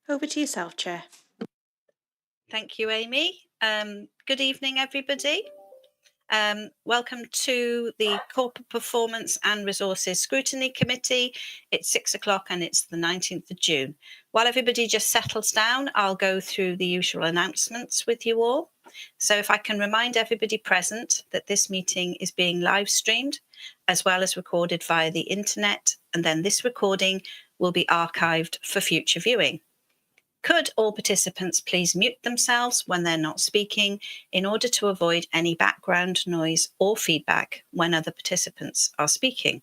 Over to yourself, Chair. Thank you, Amy. Good evening, everybody. Welcome to the Corporate Performance and Resources Scrutiny Committee. It's 6 o'clock and it's the 19th of June. While everybody just settles down, I'll go through the usual announcements with you all. So if I can remind everybody present that this meeting is being live streamed as well as recorded via the internet, and then this recording will be archived for future viewing. Could all participants please mute themselves when they're not speaking in order to avoid any background noise or feedback when other participants are speaking?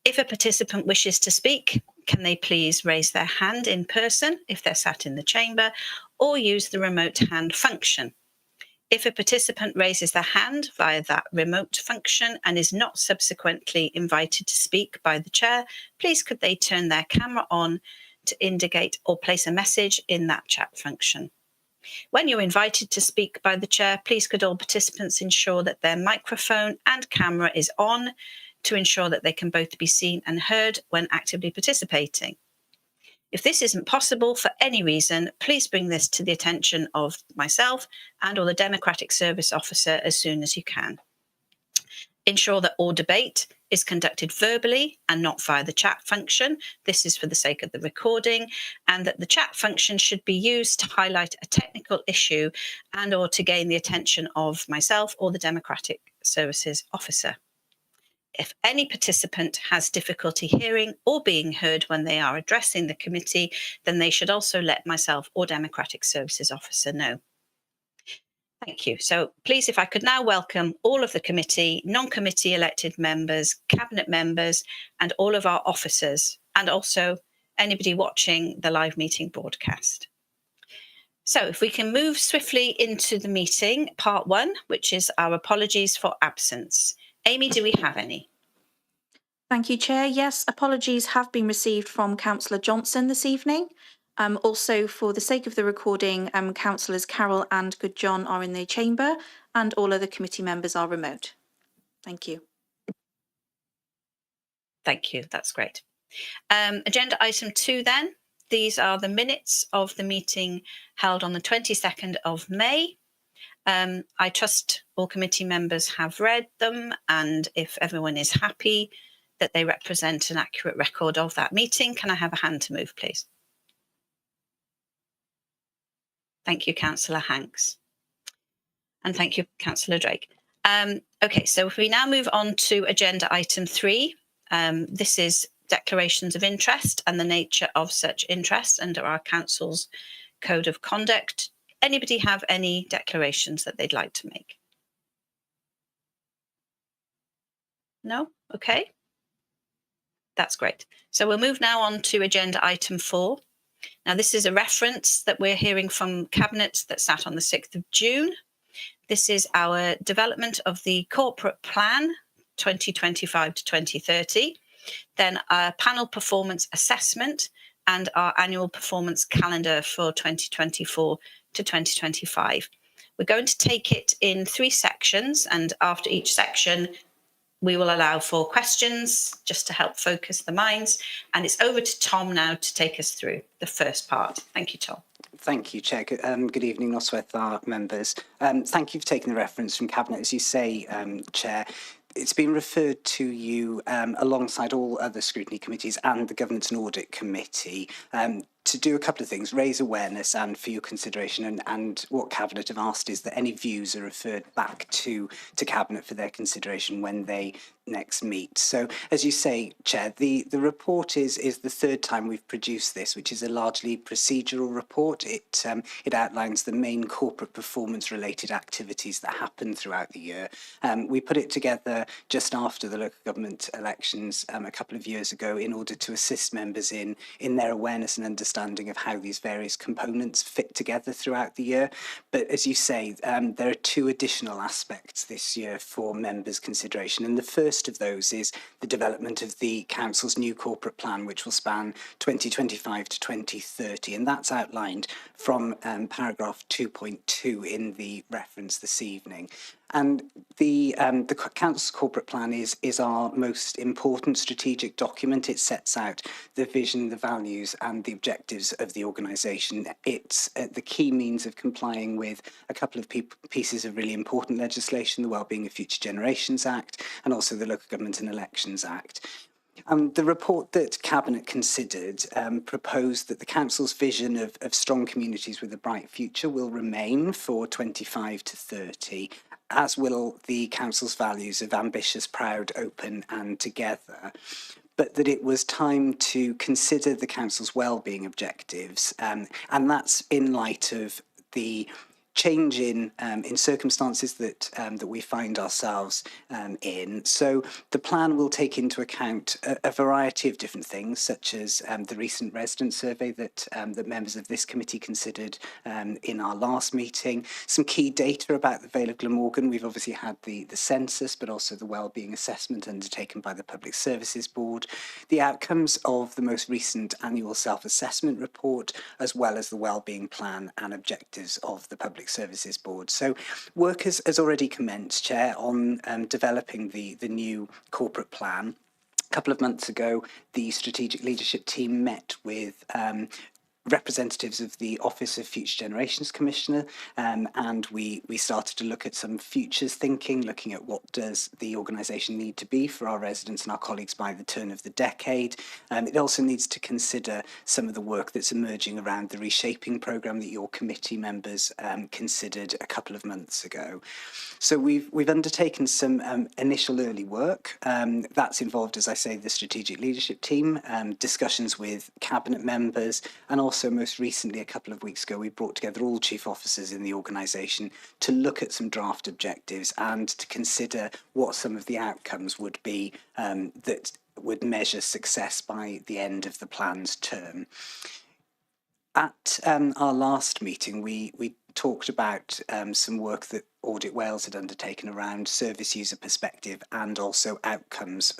If a participant wishes to speak, can they please raise their hand in person if they're sat in the chamber, or use the remote hand function? If a participant raises their hand via that remote function and is not subsequently invited to speak by the chair, please could they turn their camera on to indicate or place a message in that chat function. When you're invited to speak by the chair, please could all participants ensure that their microphone and camera is on to ensure that they can both be seen and heard when actively participating. If this isn't possible for any reason, please bring this to the attention of myself and or the Democratic Service Officer as soon as you can. Ensure that all debate is conducted verbally and not via the chat function. This is for the sake of the recording, and that the chat function should be used to highlight a technical issue and or to gain the attention of myself or the Democratic Services Officer. If any participant has difficulty hearing or being heard when they are addressing the committee, then they should also let myself or Democratic Services Officer know. Thank you. So please, if I could now welcome all of the committee, non-committee elected members, cabinet members, and all of our officers, and also anybody watching the live meeting broadcast. So if we can move swiftly into the meeting, part one, which is our apologies for absence. Amy, do we have any? Thank you, Chair. Yes, apologies have been received from Councillor Johnson this evening. Also, for the sake of the recording, Councillors Carroll and Good John are in the chamber and all other committee members are remote. Thank you. Thank you. That's great. Agenda item 2 then. These are the minutes of the meeting held on the 22nd of May. I trust all committee members have read them, and if everyone is happy that they represent an accurate record of that meeting, can I have a hand to move, please? Thank you, Councillor Hanks. And thank you, Councillor Drake. Okay, so if we now move on to agenda item 3, this is declarations of interest and the nature of such interest under our council's code of conduct. Anybody have any declarations that they'd like to make? No? Okay. That's great. So we'll move now on to agenda item 4. Now, this is a reference that we're hearing from Cabinet that sat on the 6th of June. This is our development of the corporate plan 2025 to 2030, then our panel performance assessment and our annual performance calendar for 2024 to 2025. We're going to take it in 3 sections, and after each section, we will allow for questions just to help focus the minds. And it's over to Tom now to take us through the first part. Thank you, Tom. Thank you, Chair. Good evening, Noswaith members. Thank you for taking the reference from Cabinet. As you say, Chair, it's been referred to you alongside all other scrutiny committees and the Governance and Audit Committee to do a couple of things: raise awareness and for your consideration. And what Cabinet have asked is that any views are referred back to Cabinet for their consideration when they next meet. So, as you say, Chair, the report is the 3rd time we've produced this, which is a largely procedural report. It outlines the main corporate performance related activities that happen throughout the year. We put it together just after the local government elections a couple of years ago in order to assist members in their awareness and understanding of how these various components fit together throughout the year. But as you say, there are 2 additional aspects this year for members' consideration. And the first of those is the development of the Council's new corporate plan, which will span 2025 to 2030. And that's outlined from paragraph 2.2 in the reference this evening. And the Council's corporate plan is our most important strategic document. It sets out the vision, the values and the objectives of the organisation. It's the key means of complying with a couple of pieces of really important legislation, the Wellbeing of Future Generations Act and also the Local Government and Elections Act. The report that Cabinet considered proposed that the Council's vision of strong communities with a bright future will remain for 25 to 30, as will the Council's values of ambitious, proud, open and together, but that it was time to consider the Council's wellbeing objectives, and that's in light of the change in circumstances that we find ourselves in. So the plan will take into account a variety of different things, such as the recent resident survey that members of this committee considered in our last meeting, some key data about the Vale of Glamorgan. We've obviously had the census, but also the wellbeing assessment undertaken by the Public Services Board, the outcomes of the most recent annual self-assessment report, as well as the wellbeing plan and objectives of the Public Services Board. So work has already commenced, Chair, on developing the new corporate plan. A couple of months ago, the strategic leadership team met with representatives of the Office of Future Generations Commissioner, and we started to look at some futures thinking, looking at what does the organisation need to be for our residents and our colleagues by the turn of the decade. It also needs to consider some of the work that's emerging around the reshaping programme that your committee members considered a couple of months ago. So we've undertaken some initial early work. That's involved, as I say, the strategic leadership team, discussions with cabinet members, and also most recently, a couple of weeks ago, we brought together all chief officers in the organisation to look at some draft objectives and to consider what some of the outcomes would be that would measure success by the end of the plan's term. At our last meeting, we talked about some work that Audit Wales had undertaken around service user perspective and also outcomes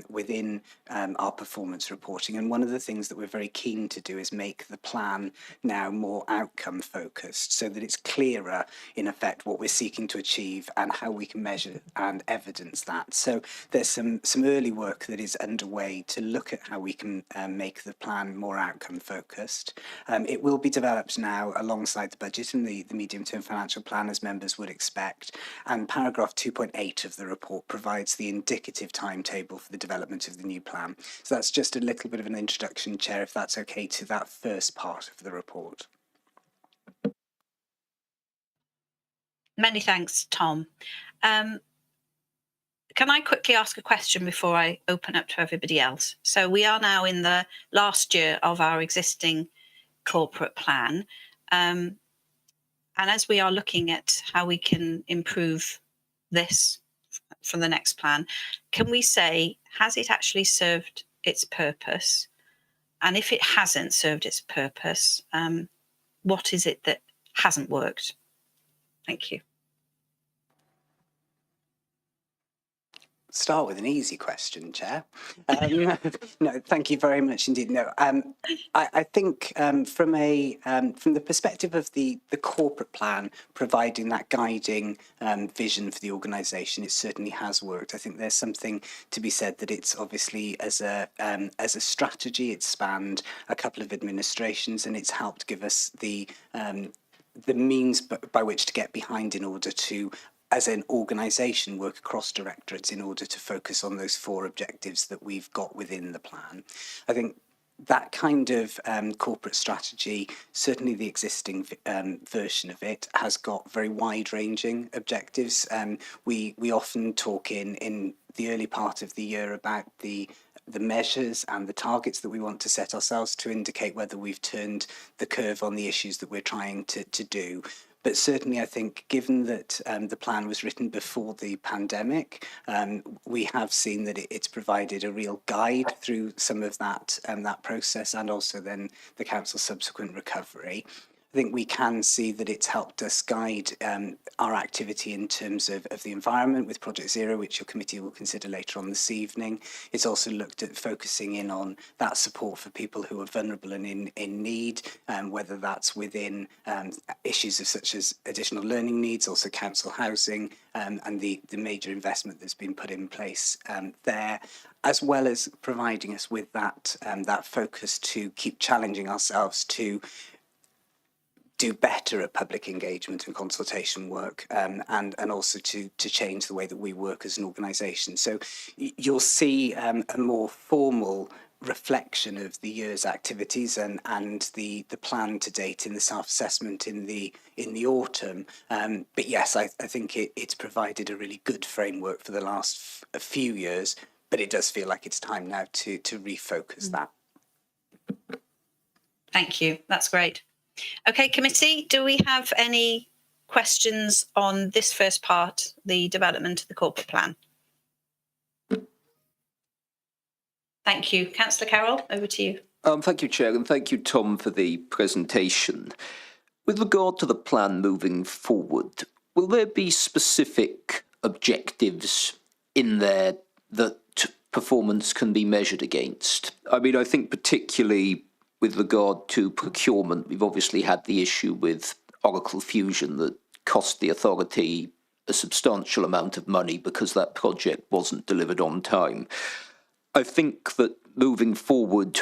within our performance reporting. And one of the things that we're very keen to do is make the plan now more outcome focused, so that it's clearer in effect what we're seeking to achieve and how we can measure and evidence that. So there's some early work that is underway to look at how we can make the plan more outcome focused. It will be developed now alongside the budget and the medium-term financial plan, as members would expect. And paragraph 2.8 of the report provides the indicative timetable for the development of the new plan. So that's just a little bit of an introduction, Chair, if that's okay, to that first part of the report. Many thanks, Tom. Can I quickly ask a question before I open up to everybody else? So we are now in the last year of our existing corporate plan. And as we are looking at how we can improve this for the next plan, can we say, has it actually served its purpose? And if it hasn't served its purpose, what is it that hasn't worked? Thank you. Start with an easy question, Chair. No, thank you very much indeed. No, I think from the perspective of the corporate plan, providing that guiding vision for the organisation, it certainly has worked. I think there's something to be said that it's obviously as a strategy, it's spanned a couple of administrations, and it's helped give us the means by which to get behind in order to, as an organisation, work across directorates in order to focus on those 4 objectives that we've got within the plan. I think that kind of corporate strategy, certainly the existing version of it, has got very wide-ranging objectives. We often talk in the early part of the year about the measures and the targets that we want to set ourselves to indicate whether we've turned the curve on the issues that we're trying to do. But certainly, I think, given that the plan was written before the pandemic, we have seen that it's provided a real guide through some of that process, and also then the council's subsequent recovery. I think we can see that it's helped us guide our activity in terms of the environment with Project Zero, which your committee will consider later on this evening. It's also looked at focusing in on that support for people who are vulnerable and in need, whether that's within issues of such as additional learning needs, also council housing, and the major investment that's been put in place there, as well as providing us with that that focus to keep challenging ourselves to do better at public engagement and consultation work, and also to change the way that we work as an organisation. So you'll see a more formal reflection of the year's activities and the plan to date in the self-assessment in the autumn. But yes, I think it's provided a really good framework for the last a few years, but it does feel like it's time now to refocus that. Thank you. That's great. Okay, committee, do we have any questions on this first part, the development of the corporate plan? Thank you. Councillor Carroll, over to you. Thank you, Chair, and thank you, Tom, for the presentation. With regard to the plan moving forward, will there be specific objectives in there that performance can be measured against? I mean, I think particularly with regard to procurement, we've obviously had the issue with Oracle Fusion that cost the authority a substantial amount of money because that project wasn't delivered on time. I think that moving forward,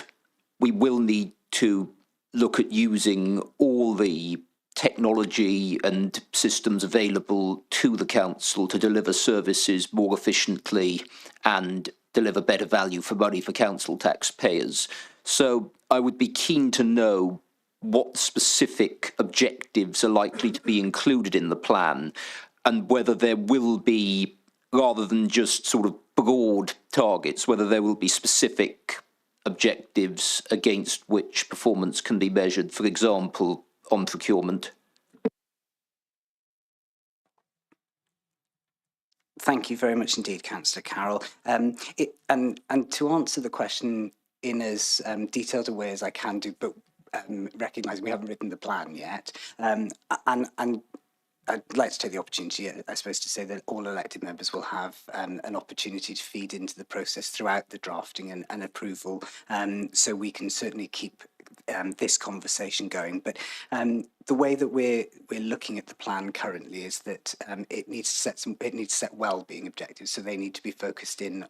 we will need to look at using all the technology and systems available to the council to deliver services more efficiently and deliver better value for money for council taxpayers. So I would be keen to know what specific objectives are likely to be included in the plan and whether there will be, rather than just sort of broad targets, whether there will be specific objectives against which performance can be measured, for example, on procurement. Thank you very much indeed, Councillor Carroll. And to answer the question in as detailed a way as I can do, but recognising we haven't written the plan yet, and I'd like to take the opportunity, I suppose, to say that all elected members will have an opportunity to feed into the process throughout the drafting and approval, so we can certainly keep this conversation going. But the way that we're looking at the plan currently is that it needs to set well-being objectives, so they need to be focused in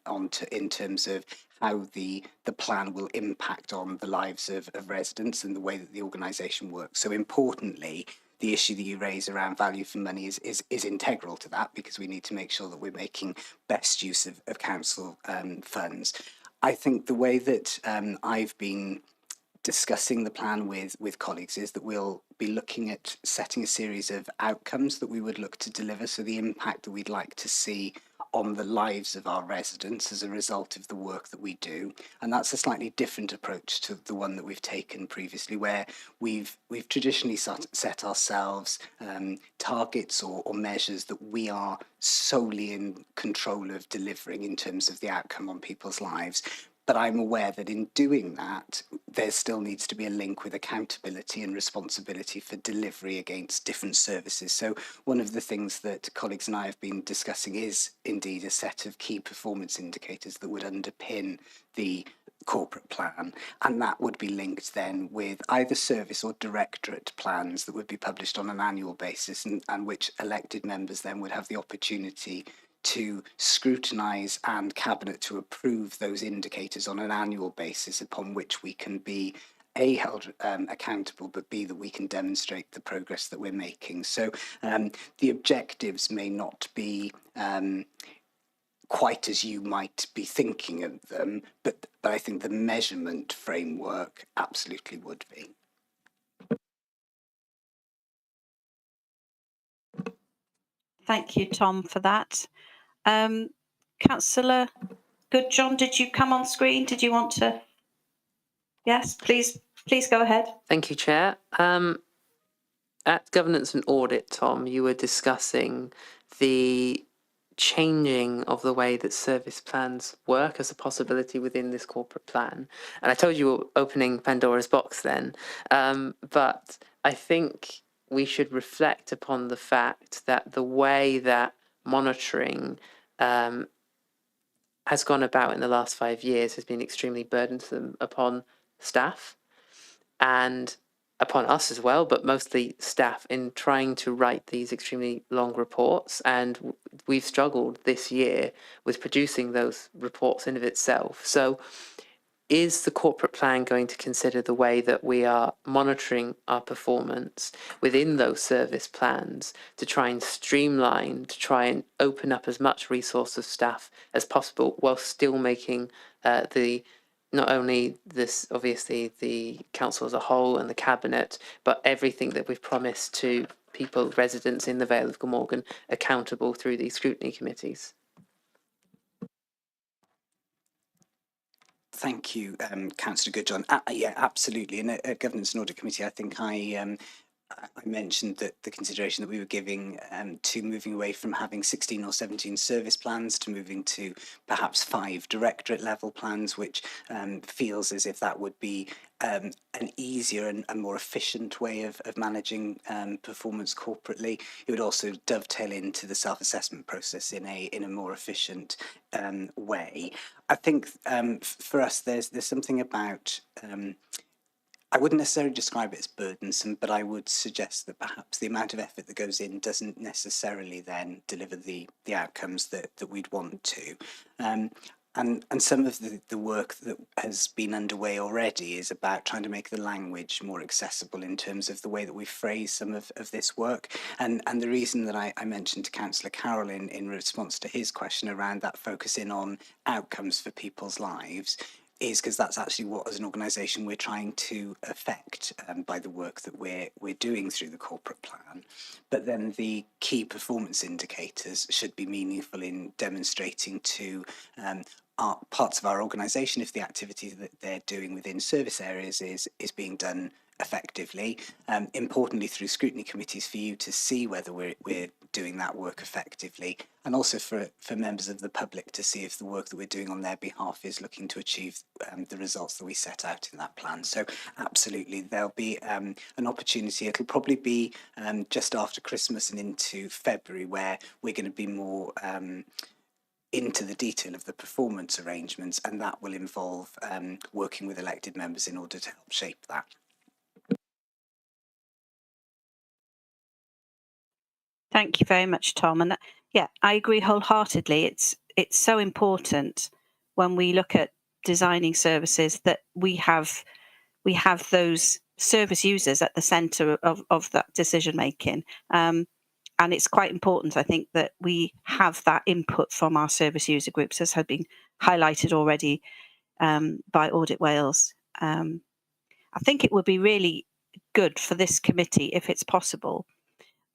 terms of how the plan will impact on the lives of residents and the way that the organisation works. So importantly, the issue that you raise around value for money is integral to that, because we need to make sure that we're making best use of council funds. I think the way that I've been discussing the plan with colleagues is that we'll be looking at setting a series of outcomes that we would look to deliver, so the impact that we'd like to see on the lives of our residents as a result of the work that we do. And that's a slightly different approach to the one that we've taken previously, where we've traditionally set ourselves targets or measures that we are solely in control of delivering in terms of the outcome on people's lives. But I'm aware that in doing that, there still needs to be a link with accountability and responsibility for delivery against different services. So one of the things that colleagues and I have been discussing is indeed a set of key performance indicators that would underpin the corporate plan, and that would be linked then with either service or directorate plans that would be published on an annual basis, and which elected members then would have the opportunity to scrutinise and Cabinet to approve those indicators on an annual basis, upon which we can be A, held accountable, but B, that we can demonstrate the progress that we're making. So the objectives may not be quite as you might be thinking of them, but I think the measurement framework absolutely would be. Thank you, Tom, for that. Councillor Goodjohn, did you come on screen? Did you want to? Yes, please go ahead. Thank you, Chair. At Governance and Audit, Tom, you were discussing the changing of the way that service plans work as a possibility within this corporate plan. And I told you we're opening Pandora's box then, but I think we should reflect upon the fact that the way that monitoring has gone about in the last 5 years has been extremely burdensome upon staff and upon us as well, but mostly staff, in trying to write these extremely long reports. And we've struggled this year with producing those reports in of itself. So is the corporate plan going to consider the way that we are monitoring our performance within those service plans to try and streamline, to try and open up as much resource of staff as possible, while still making not only this, obviously, the council as a whole and the cabinet, but everything that we've promised to people, residents in the Vale of Glamorgan, accountable through these scrutiny committees? Thank you, Councillor Goodjohn. Yeah, absolutely. In a Governance and Audit Committee, I think I mentioned that the consideration that we were giving to moving away from having 16 or 17 service plans to moving to perhaps 5 directorate level plans, which feels as if that would be an easier and more efficient way of managing performance corporately. It would also dovetail into the self-assessment process in a more efficient way. I think for us, there's something about I wouldn't necessarily describe it as burdensome, but I would suggest that perhaps the amount of effort that goes in doesn't necessarily then deliver the outcomes that we'd want to. And some of the work that has been underway already is about trying to make the language more accessible in terms of the way that we phrase some of this work. And the reason that I mentioned to Councillor Carroll in response to his question around that focus in on outcomes for people's lives is because that's actually what, as an organisation, we're trying to affect by the work that we're doing through the corporate plan. But then the key performance indicators should be meaningful in demonstrating to parts of our organisation if the activity that they're doing within service areas is being done effectively. Importantly, through scrutiny committees, for you to see whether we're doing that work effectively, and also for members of the public to see if the work that we're doing on their behalf is looking to achieve the results that we set out in that plan. So absolutely, there'll be an opportunity. It'll probably be just after Christmas and into February, where we're going to be more into the detail of the performance arrangements, and that will involve working with elected members in order to help shape that. Thank you very much, Tom. And yeah, I agree wholeheartedly. It's so important when we look at designing services that we have those service users at the centre of that decision making. And it's quite important, I think, that we have that input from our service user groups, as had been highlighted already by Audit Wales. I think it would be really good for this committee, if it's possible,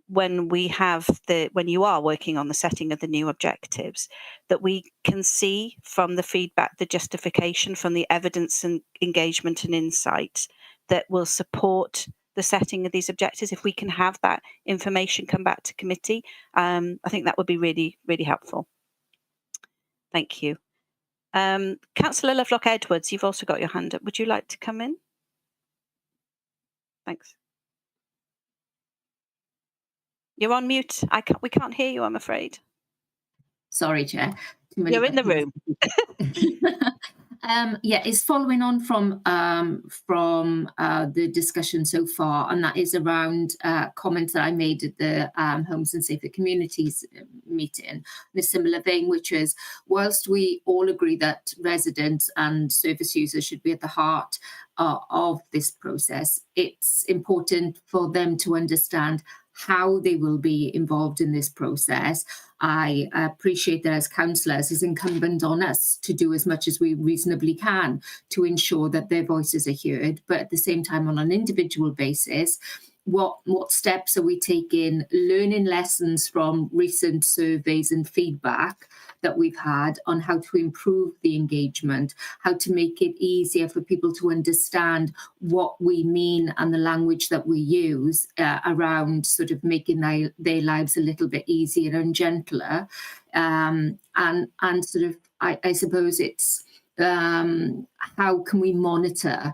when you are working on the setting of the new objectives, that we can see from the feedback, the justification from the evidence and engagement and insight that will support the setting of these objectives. If we can have that information come back to committee, I think that would be really, really helpful. Thank you. Councillor Lovelock Edwards, you've also got your hand up. Would you like to come in? Thanks. You're on mute. We can't hear you, I'm afraid. Sorry, Chair. You're in the room. Yeah, it's following on from the discussion so far, and that is around comments that I made at the Homes and Safer Communities meeting in a similar vein, which is, whilst we all agree that residents and service users should be at the heart of this process, it's important for them to understand how they will be involved in this process. I appreciate that as councillors, it's incumbent on us to do as much as we reasonably can to ensure that their voices are heard. But at the same time, on an individual basis, what steps are we taking, learning lessons from recent surveys and feedback that we've had on how to improve the engagement, how to make it easier for people to understand what we mean and the language that we use around sort of making their lives a little bit easier and gentler. And sort of, I suppose it's how can we monitor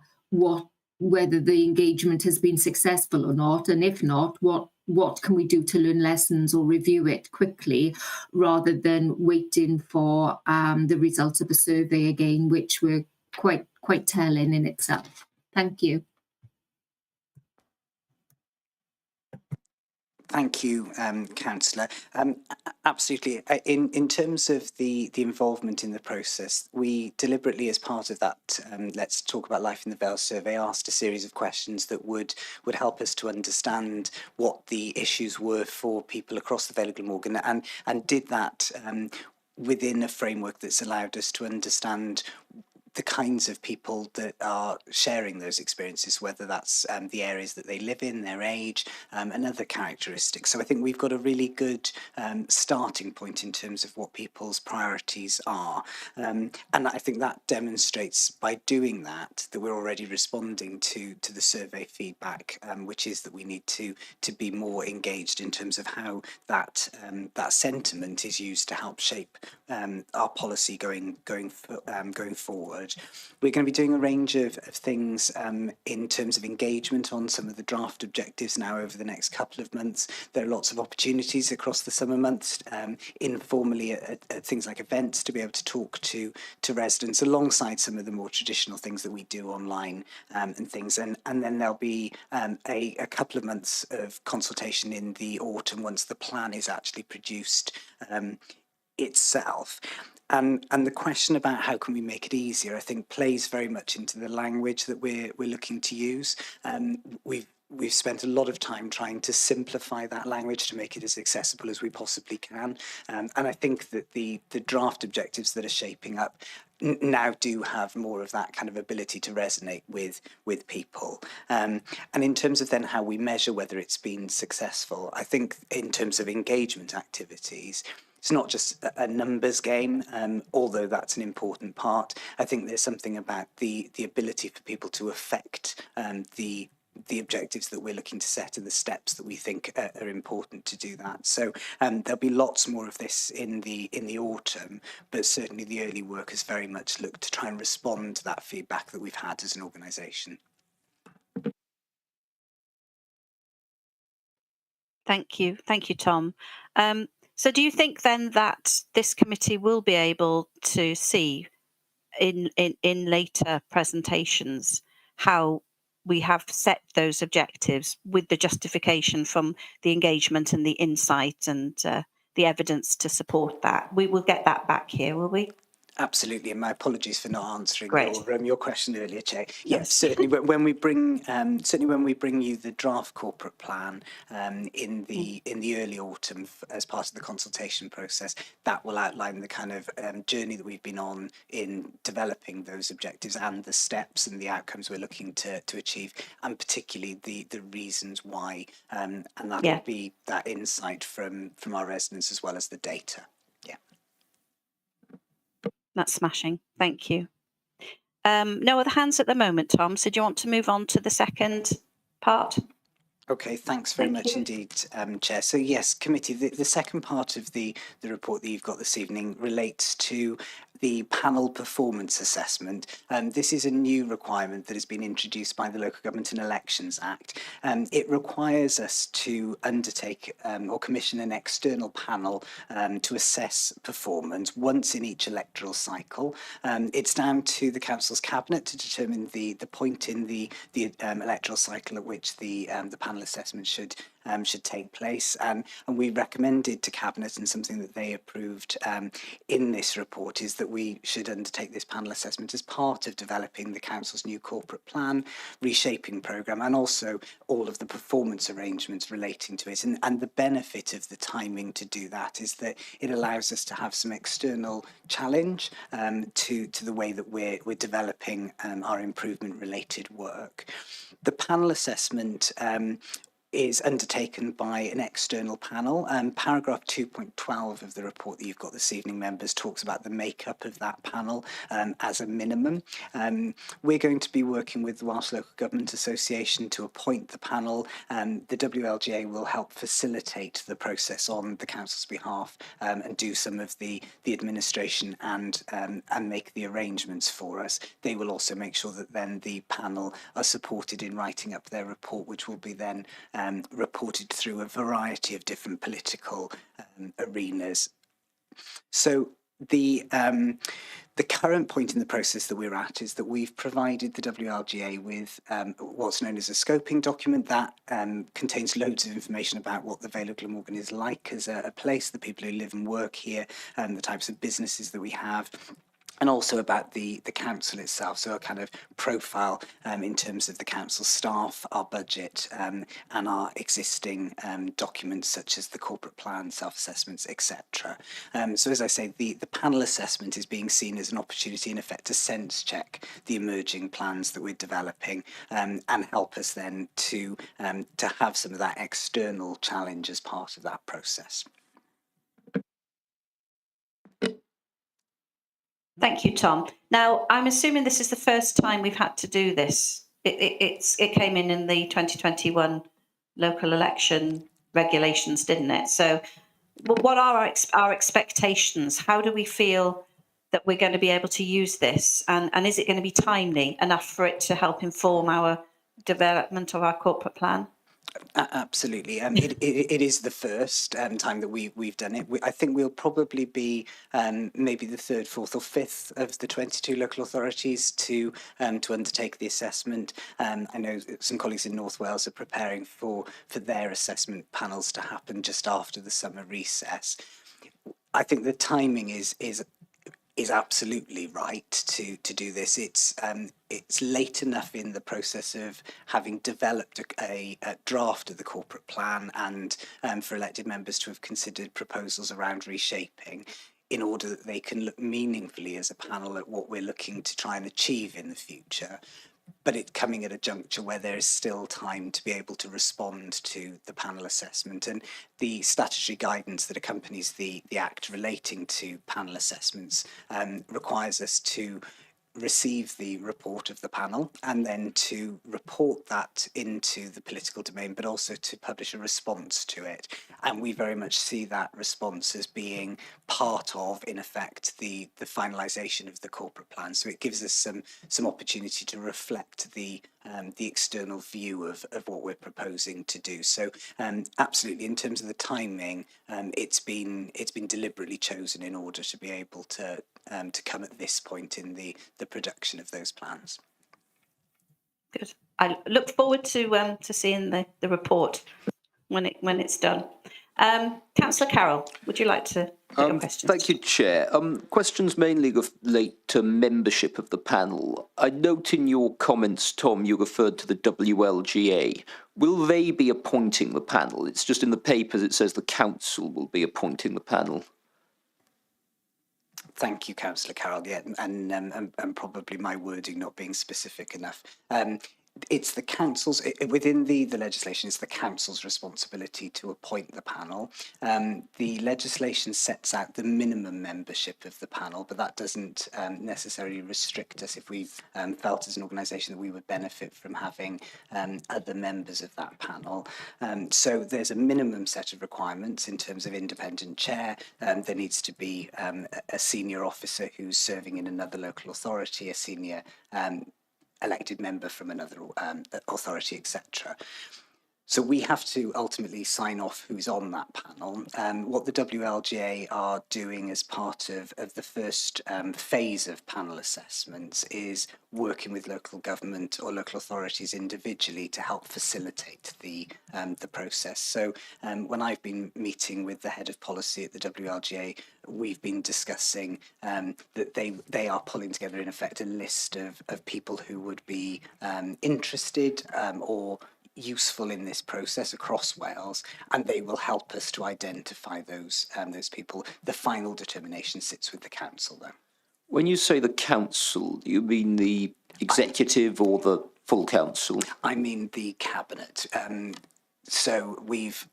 whether the engagement has been successful or not, and if not, what can we do to learn lessons or review it quickly, rather than waiting for the results of a survey again, which were quite telling in itself. Thank you. Thank you, Councillor. Absolutely. In terms of the involvement in the process, we deliberately, as part of that Let's Talk About Life in the Vale survey, asked a series of questions that would help us to understand what the issues were for people across the Vale of Glamorgan, and did that within a framework that's allowed us to understand the kinds of people that are sharing those experiences, whether that's the areas that they live in, their age, and other characteristics. So I think we've got a really good starting point in terms of what people's priorities are. And I think that demonstrates, by doing that we're already responding to the survey feedback, which is that we need to be more engaged in terms of how that sentiment is used to help shape our policy going forward. We're going to be doing a range of things in terms of engagement on some of the draft objectives now over the next couple of months. There are lots of opportunities across the summer months, informally at things like events, to be able to talk to residents, alongside some of the more traditional things that we do online and things. And then there'll be a couple of months of consultation in the autumn once the plan is actually produced itself. And the question about how can we make it easier, I think, plays very much into the language that we're looking to use. We've spent a lot of time trying to simplify that language to make it as accessible as we possibly can. And I think that the draft objectives that are shaping up now do have more of that kind of ability to resonate with people. And in terms of then how we measure whether it's been successful, I think in terms of engagement activities, it's not just a numbers game, although that's an important part. I think there's something about the ability for people to affect the objectives that we're looking to set and the steps that we think are important to do that. So there'll be lots more of this in the autumn, but certainly the early work has very much looked to try and respond to that feedback that we've had as an organisation. Thank you, Tom. So do you think then that this committee will be able to see in later presentations how we have set those objectives with the justification from the engagement and the insight and the evidence to support that? We will get that back here, will we? Absolutely, and my apologies for not answering Great. your question earlier, Chair. Yes, certainly. When we bring you the draft corporate plan in the early autumn as part of the consultation process, that will outline the kind of journey that we've been on in developing those objectives and the steps and the outcomes we're looking to achieve, and particularly the reasons why. And that'll be that insight from our residents as well as the data. That's smashing. Thank you. No other hands at the moment, Tom. So do you want to move on to the second part? Okay, thanks very much indeed, Chair. So yes, committee, the second part of the report that you've got this evening relates to the panel performance assessment. This is a new requirement that has been introduced by the Local Government and Elections Act. It requires us to undertake or commission an external panel to assess performance once in each electoral cycle. It's down to the Council's Cabinet to determine the point in the electoral cycle at which the panel assessment should take place, and we recommended to Cabinet, and something that they approved in this report, is that we should undertake this panel assessment as part of developing the Council's new corporate plan, reshaping programme, and also all of the performance arrangements relating to it. And the benefit of the timing to do that is that it allows us to have some external challenge to the way that we're developing our improvement related work. The panel assessment is undertaken by an external panel. Paragraph 2.12 of the report that you've got this evening, members, talks about the makeup of that panel as a minimum. We're going to be working with the Welsh Local Government Association to appoint the panel. The WLGA will help facilitate the process on the council's behalf and do some of the administration and make the arrangements for us. They will also make sure that then the panel are supported in writing up their report, which will be then reported through a variety of different political arenas. So the current point in the process that we're at is that we've provided the WLGA with what's known as a scoping document that contains loads of information about what the Vale of Glamorgan is like as a place, the people who live and work here, and the types of businesses that we have, and also about the council itself, so a kind of profile in terms of the council staff, our budget, and our existing documents such as the corporate plan, self-assessments, etc. So as I say, the panel assessment is being seen as an opportunity, in effect, to sense check the emerging plans that we're developing and help us then to have some of that external challenge as part of that process. Thank you, Tom. Now, I'm assuming this is the first time we've had to do this. It came in the 2021 local election regulations, didn't it? So what are our expectations? How do we feel that we're going to be able to use this? And is it going to be timely enough for it to help inform our development of our corporate plan? Absolutely. It is the first time that we've done it. I think we'll probably be maybe the third, fourth or fifth of the 22 local authorities to undertake the assessment. I know some colleagues in North Wales are preparing for their assessment panels to happen just after the summer recess. I think the timing is absolutely right to do this. It's late enough in the process of having developed a draft of the corporate plan and for elected members to have considered proposals around reshaping in order that they can look meaningfully as a panel at what we're looking to try and achieve in the future. But it's coming at a juncture where there is still time to be able to respond to the panel assessment, and the statutory guidance that accompanies the Act relating to panel assessments requires us to receive the report of the panel and then to report that into the political domain, but also to publish a response to it. And we very much see that response as being part of, in effect, the finalisation of the corporate plan. So it gives us some opportunity to reflect the external view of what we're proposing to do. So absolutely, in terms of the timing, it's been deliberately chosen in order to be able to come at this point in the production of those plans. Good. I look forward to seeing the report when it's done. Councillor Carroll, would you like to put your questions? Thank you, Chair. Questions mainly relate to membership of the panel. I note in your comments, Tom, you referred to the WLGA. Will they be appointing the panel? It's just in the papers it says the council will be appointing the panel. Thank you, Councillor Carroll. Yeah, and probably my wording not being specific enough. It's the council's, within the legislation, it's the council's responsibility to appoint the panel. The legislation sets out the minimum membership of the panel, but that doesn't necessarily restrict us if we've felt as an organisation that we would benefit from having other members of that panel. So there's a minimum set of requirements in terms of independent chair. There needs to be a senior officer who's serving in another local authority, a senior elected member from another authority, etc. So we have to ultimately sign off who's on that panel. What the WLGA are doing as part of the first phase of panel assessments is working with local government or local authorities individually to help facilitate the process. So when I've been meeting with the head of policy at the WLGA, we've been discussing that they are pulling together, in effect, a list of people who would be interested or useful in this process across Wales, and they will help us to identify those people. The final determination sits with the council, though. When you say the council, do you mean the executive or the full council? I mean the cabinet. So we've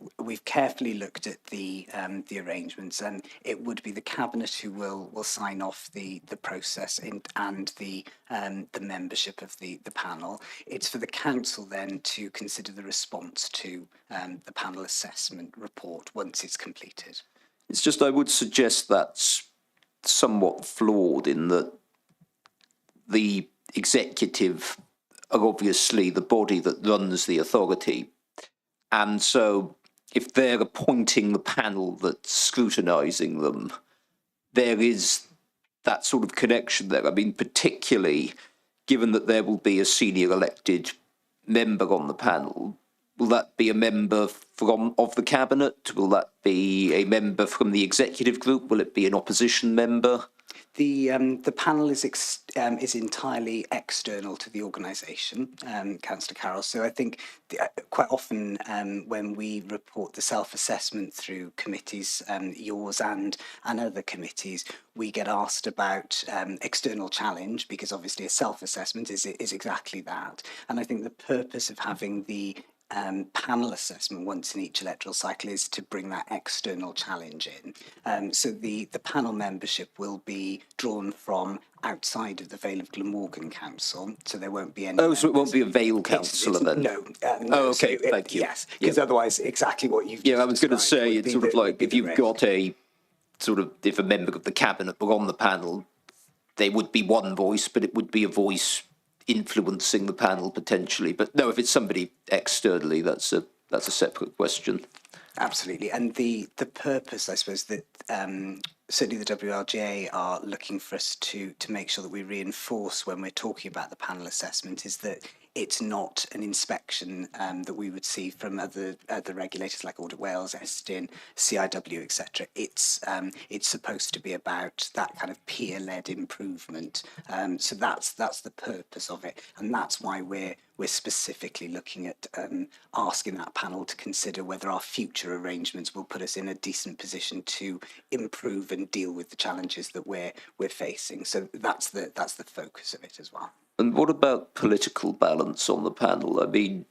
carefully looked at the arrangements, and it would be the cabinet who will sign off the process and the membership of the panel. It's for the council then to consider the response to the panel assessment report once it's completed. It's just I would suggest that's somewhat flawed in that the executive are obviously the body that runs the authority. And so if they're appointing the panel that's scrutinising them, there is that sort of connection there. I mean, particularly given that there will be a senior elected member on the panel, will that be a member of the cabinet? Will that be a member from the executive group? Will it be an opposition member? The panel is entirely external to the organisation, Councillor Carroll. So I think quite often when we report the self-assessment through committees, yours and other committees, we get asked about external challenge, because obviously a self-assessment is exactly that. And I think the purpose of having the panel assessment once in each electoral cycle is to bring that external challenge in. So the panel membership will be drawn from outside of the Vale of Glamorgan Council, so there won't be any. Oh, so it won't be a Vale councillor then? No. Oh, okay, so thank you. Yes, because otherwise, exactly what you've. Yeah, I was going to say it's sort of like if you've got a sort of if a member of the cabinet were on the panel, there would be one voice, but it would be a voice influencing the panel potentially. But no, if it's somebody externally, that's a separate question. Absolutely, and the purpose, I suppose, that certainly the WLGA are looking for us to make sure that we reinforce when we're talking about the panel assessment is that it's not an inspection that we would see from other regulators like Audit Wales, Estin, CIW, etc. It's supposed to be about that kind of peer-led improvement. So that's the purpose of it, and that's why we're specifically looking at asking that panel to consider whether our future arrangements will put us in a decent position to improve and deal with the challenges that we're facing. So that's the focus of it as well. And what about political balance on the panel? I mean,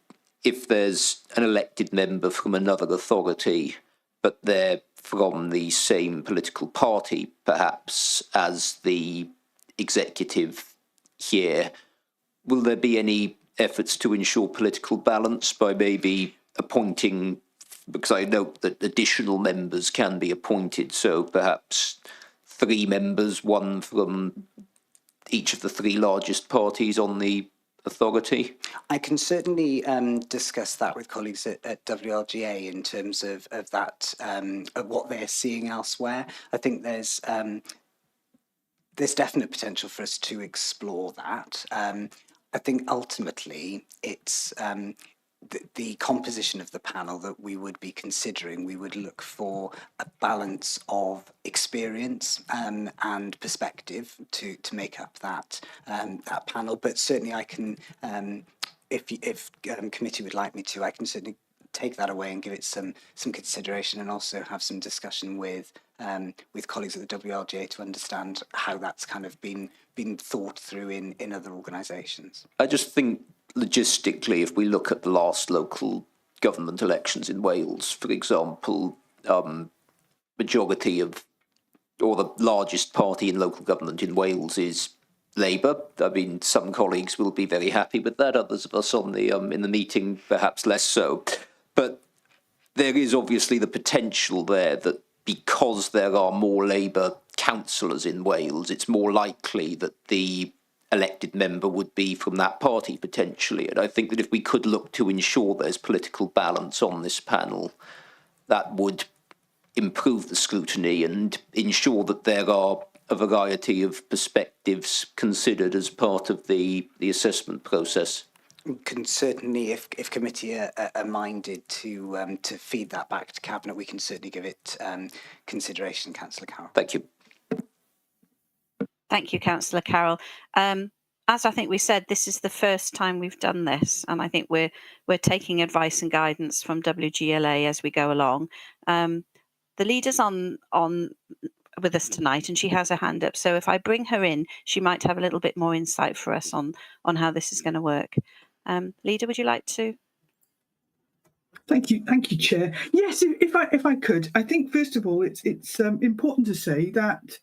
if there's an elected member from another authority, but they're from the same political party, perhaps, as the executive here, will there be any efforts to ensure political balance by maybe appointing, because I note that additional members can be appointed, so perhaps 3 members, one from each of the 3 largest parties on the authority? I can certainly discuss that with colleagues at WLGA in terms of that, of what they're seeing elsewhere. I think there's definite potential for us to explore that. I think ultimately it's the composition of the panel that we would be considering. We would look for a balance of experience and perspective to make up that panel. But certainly, I can, if committee would like me to, I can certainly take that away and give it some consideration, and also have some discussion with colleagues at the WLGA to understand how that's kind of been thought through in other organisations. I just think logistically, if we look at the last local government elections in Wales, for example, majority of, or the largest party in local government in Wales is Labour. I mean, some colleagues will be very happy with that, others of us on the in the meeting perhaps less so. But there is obviously the potential there that because there are more Labour councillors in Wales, it's more likely that the elected member would be from that party potentially. And I think that if we could look to ensure there's political balance on this panel, that would improve the scrutiny and ensure that there are a variety of perspectives considered as part of the assessment process. Can certainly, if committee are minded to feed that back to cabinet, we can certainly give it consideration, Councillor Carroll. Thank you. Thank you, Councillor Carroll. As I think we said, this is the first time we've done this, and I think we're taking advice and guidance from WGLA as we go along. The leader's on with us tonight, and she has her hand up. So if I bring her in, she might have a little bit more insight for us on how this is going to work. Leader, would you like to? Thank you, Chair. Yes, if I could, I think first of all, it's important to say that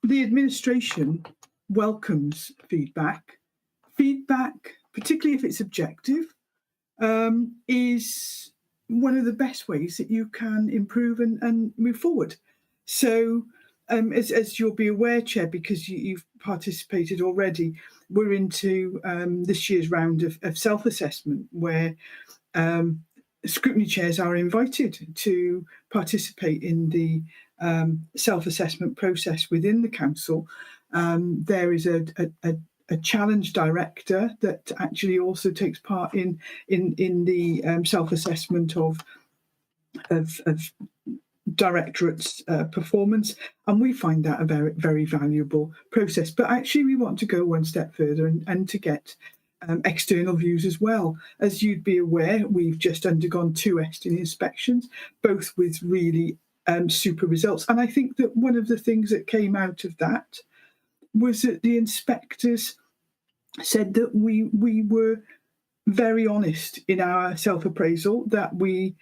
the administration welcomes feedback. Feedback, particularly if it's objective, is one of the best ways that you can improve and move forward. So, as you'll be aware, Chair, because you've participated already, we're into this year's round of self-assessment where scrutiny chairs are invited to participate in the self-assessment process within the council. There is a challenge director that actually also takes part in the self-assessment of directorate's performance, and we find that a very, very valuable process. But actually, we want to go one step further and to get external views as well. As you'd be aware, we've just undergone 2 external inspections, both with really super results. And I think that one of the things that came out of that was that the inspectors said that we were very honest in our self-appraisal, that we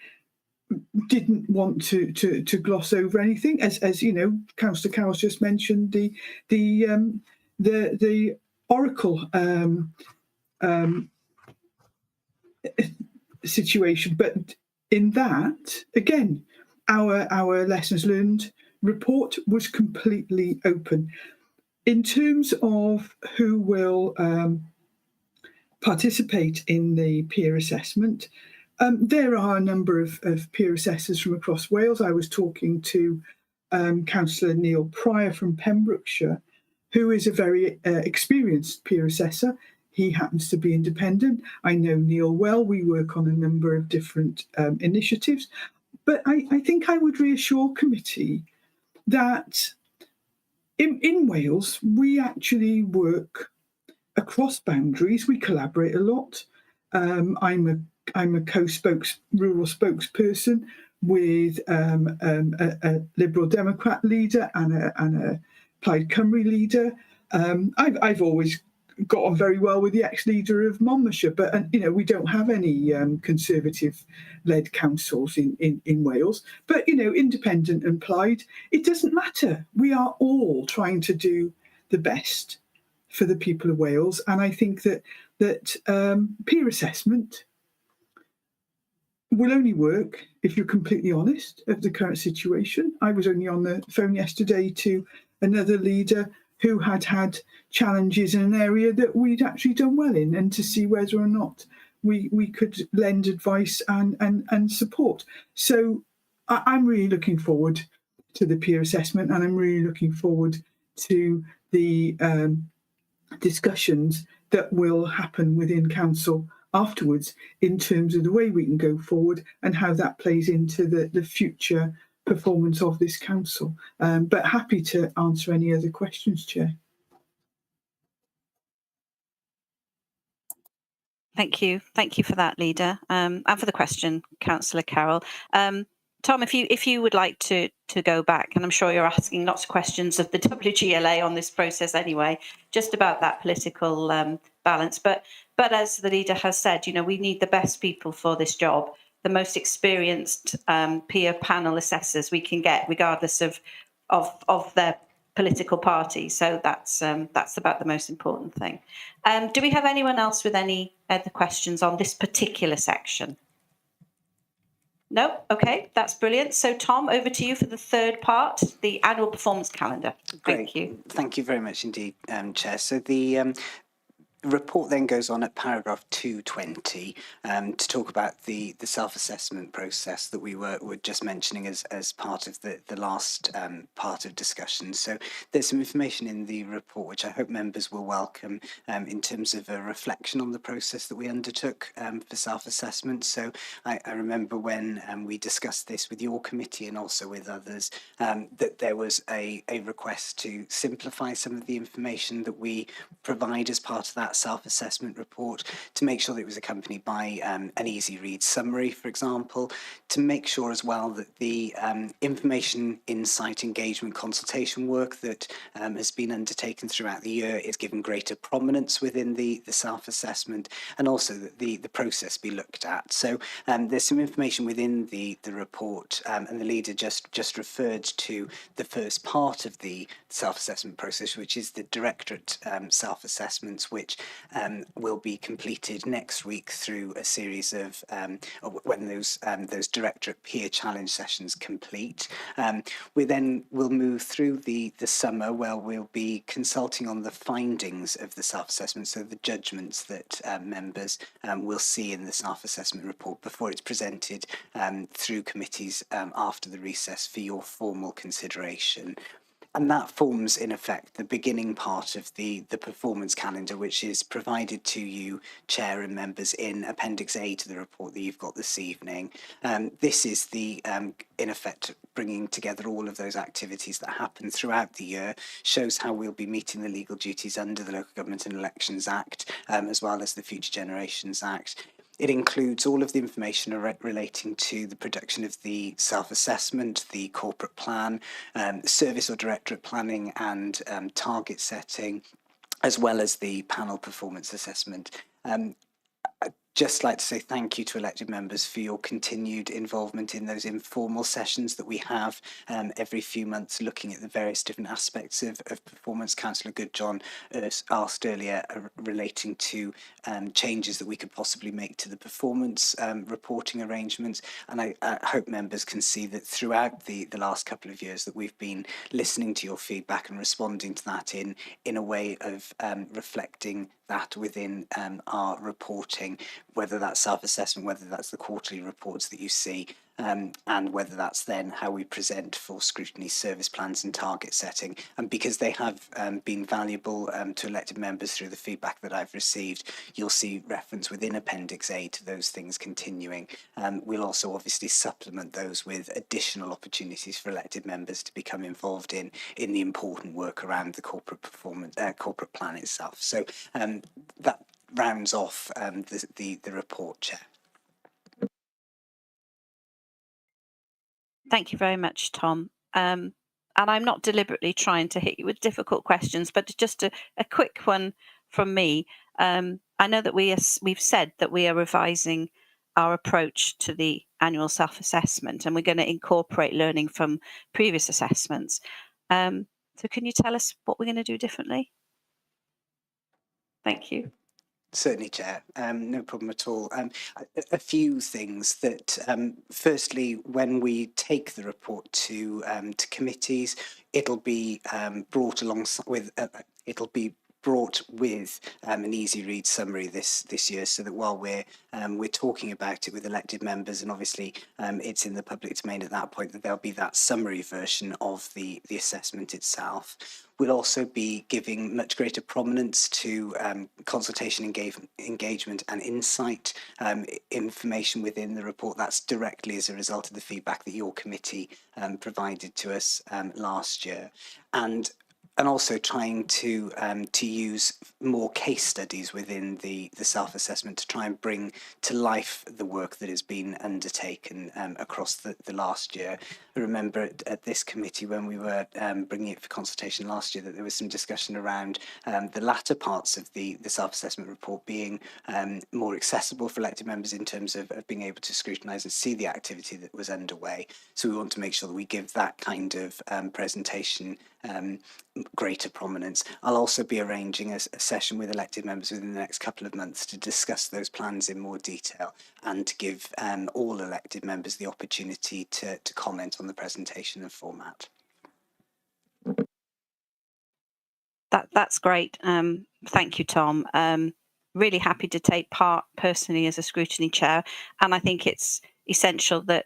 didn't want to gloss over anything. As you know, Councillor Carroll's just mentioned the Oracle situation, but in that, again, our lessons learned report was completely open. In terms of who will participate in the peer assessment, there are a number of peer assessors from across Wales. I was talking to Councillor Neil Pryor from Pembrokeshire, who is a very experienced peer assessor. He happens to be independent. I know Neil well. We work on a number of different initiatives. But I think I would reassure committee that in Wales, we actually work across boundaries. We collaborate a lot. I'm a rural spokesperson with a Liberal Democrat leader and a Plaid Cymru leader. I've always got on very well with the ex-leader of Monmouthshire, but we don't have any Conservative-led councils in Wales. But independent and Plaid, it doesn't matter. We are all trying to do the best for the people of Wales, and I think that peer assessment will only work if you're completely honest of the current situation. I was only on the phone yesterday to another leader who had challenges in an area that we'd actually done well in, and to see whether or not we could lend advice and support. So I'm really looking forward to the peer assessment, and I'm really looking forward to the discussions that will happen within council afterwards in terms of the way we can go forward and how that plays into the future performance of this council. But happy to answer any other questions, Chair. Thank you for that, Leader, and for the question, Councillor Carroll. Tom, if you would like to go back, and I'm sure you're asking lots of questions of the WGLA on this process anyway, just about that political balance. But as the leader has said, we need the best people for this job, the most experienced peer panel assessors we can get, regardless of their political party. So that's about the most important thing. Do we have anyone else with any other questions on this particular section? No? Okay, that's brilliant. So, Tom, over to you for the third part, the annual performance calendar. Thank you. Thank you very much indeed, Chair. So the report then goes on at paragraph 220 to talk about the self-assessment process that we were just mentioning as part of the last part of discussion. So there's some information in the report which I hope members will welcome in terms of a reflection on the process that we undertook for self-assessment. So I remember when we discussed this with your committee and also with others, that there was a request to simplify some of the information that we provide as part of that that self-assessment report, to make sure that it was accompanied by an easy read summary, for example, to make sure as well that the information, insight, engagement, consultation work that has been undertaken throughout the year is given greater prominence within the self-assessment, and also that the process be looked at. So there's some information within the report, and the leader just referred to the first part of the self-assessment process, which is the directorate self-assessments, which will be completed next week through a series of when those directorate peer challenge sessions complete. We then will move through the summer where we'll be consulting on the findings of the self-assessment, so the judgments that members will see in the self-assessment report before it's presented through committees after the recess for your formal consideration. And that forms, in effect, the beginning part of the performance calendar, which is provided to you, Chair and members, in Appendix A to the report that you've got this evening. This is the, in effect, bringing together all of those activities that happen throughout the year, shows how we'll be meeting the legal duties under the Local Government and Elections Act, as well as the Future Generations Act. It includes all of the information relating to the production of the self-assessment, the corporate plan, service or directorate planning and target setting, as well as the panel performance assessment. I'd just like to say thank you to elected members for your continued involvement in those informal sessions that we have every few months, looking at the various different aspects of performance. Councillor Goodjohn asked earlier relating to changes that we could possibly make to the performance reporting arrangements, and I hope members can see that throughout the last couple of years that we've been listening to your feedback and responding to that in a way of reflecting that within our reporting, whether that's self-assessment, whether that's the quarterly reports that you see, and whether that's then how we present for scrutiny service plans and target setting. And because they have been valuable to elected members through the feedback that I've received, you'll see reference within Appendix A to those things continuing. We'll also obviously supplement those with additional opportunities for elected members to become involved in the important work around the corporate performance, corporate plan itself. So that rounds off the report, Chair. Thank you very much, Tom. And I'm not deliberately trying to hit you with difficult questions, but just a quick one from me. I know that we've said that we are revising our approach to the annual self-assessment, and we're going to incorporate learning from previous assessments. So can you tell us what we're going to do differently? Thank you. Certainly, Chair. No problem at all. A few things that, firstly, when we take the report to committees, it'll be brought alongside with an easy read summary this year, so that while we're talking about it with elected members, and obviously it's in the public domain at that point, that there'll be that summary version of the assessment itself. We'll also be giving much greater prominence to consultation, engagement and insight information within the report. That's directly as a result of the feedback that your committee provided to us last year. And also trying to use more case studies within the self-assessment to try and bring to life the work that has been undertaken across the last year. I remember at this committee when we were bringing it for consultation last year that there was some discussion around the latter parts of the self-assessment report being more accessible for elected members in terms of being able to scrutinise and see the activity that was underway. So we want to make sure that we give that kind of presentation greater prominence. I'll also be arranging a session with elected members within the next couple of months to discuss those plans in more detail and to give all elected members the opportunity to comment on the presentation and format. That's great. Thank you, Tom. Really happy to take part personally as a scrutiny chair, and I think it's essential that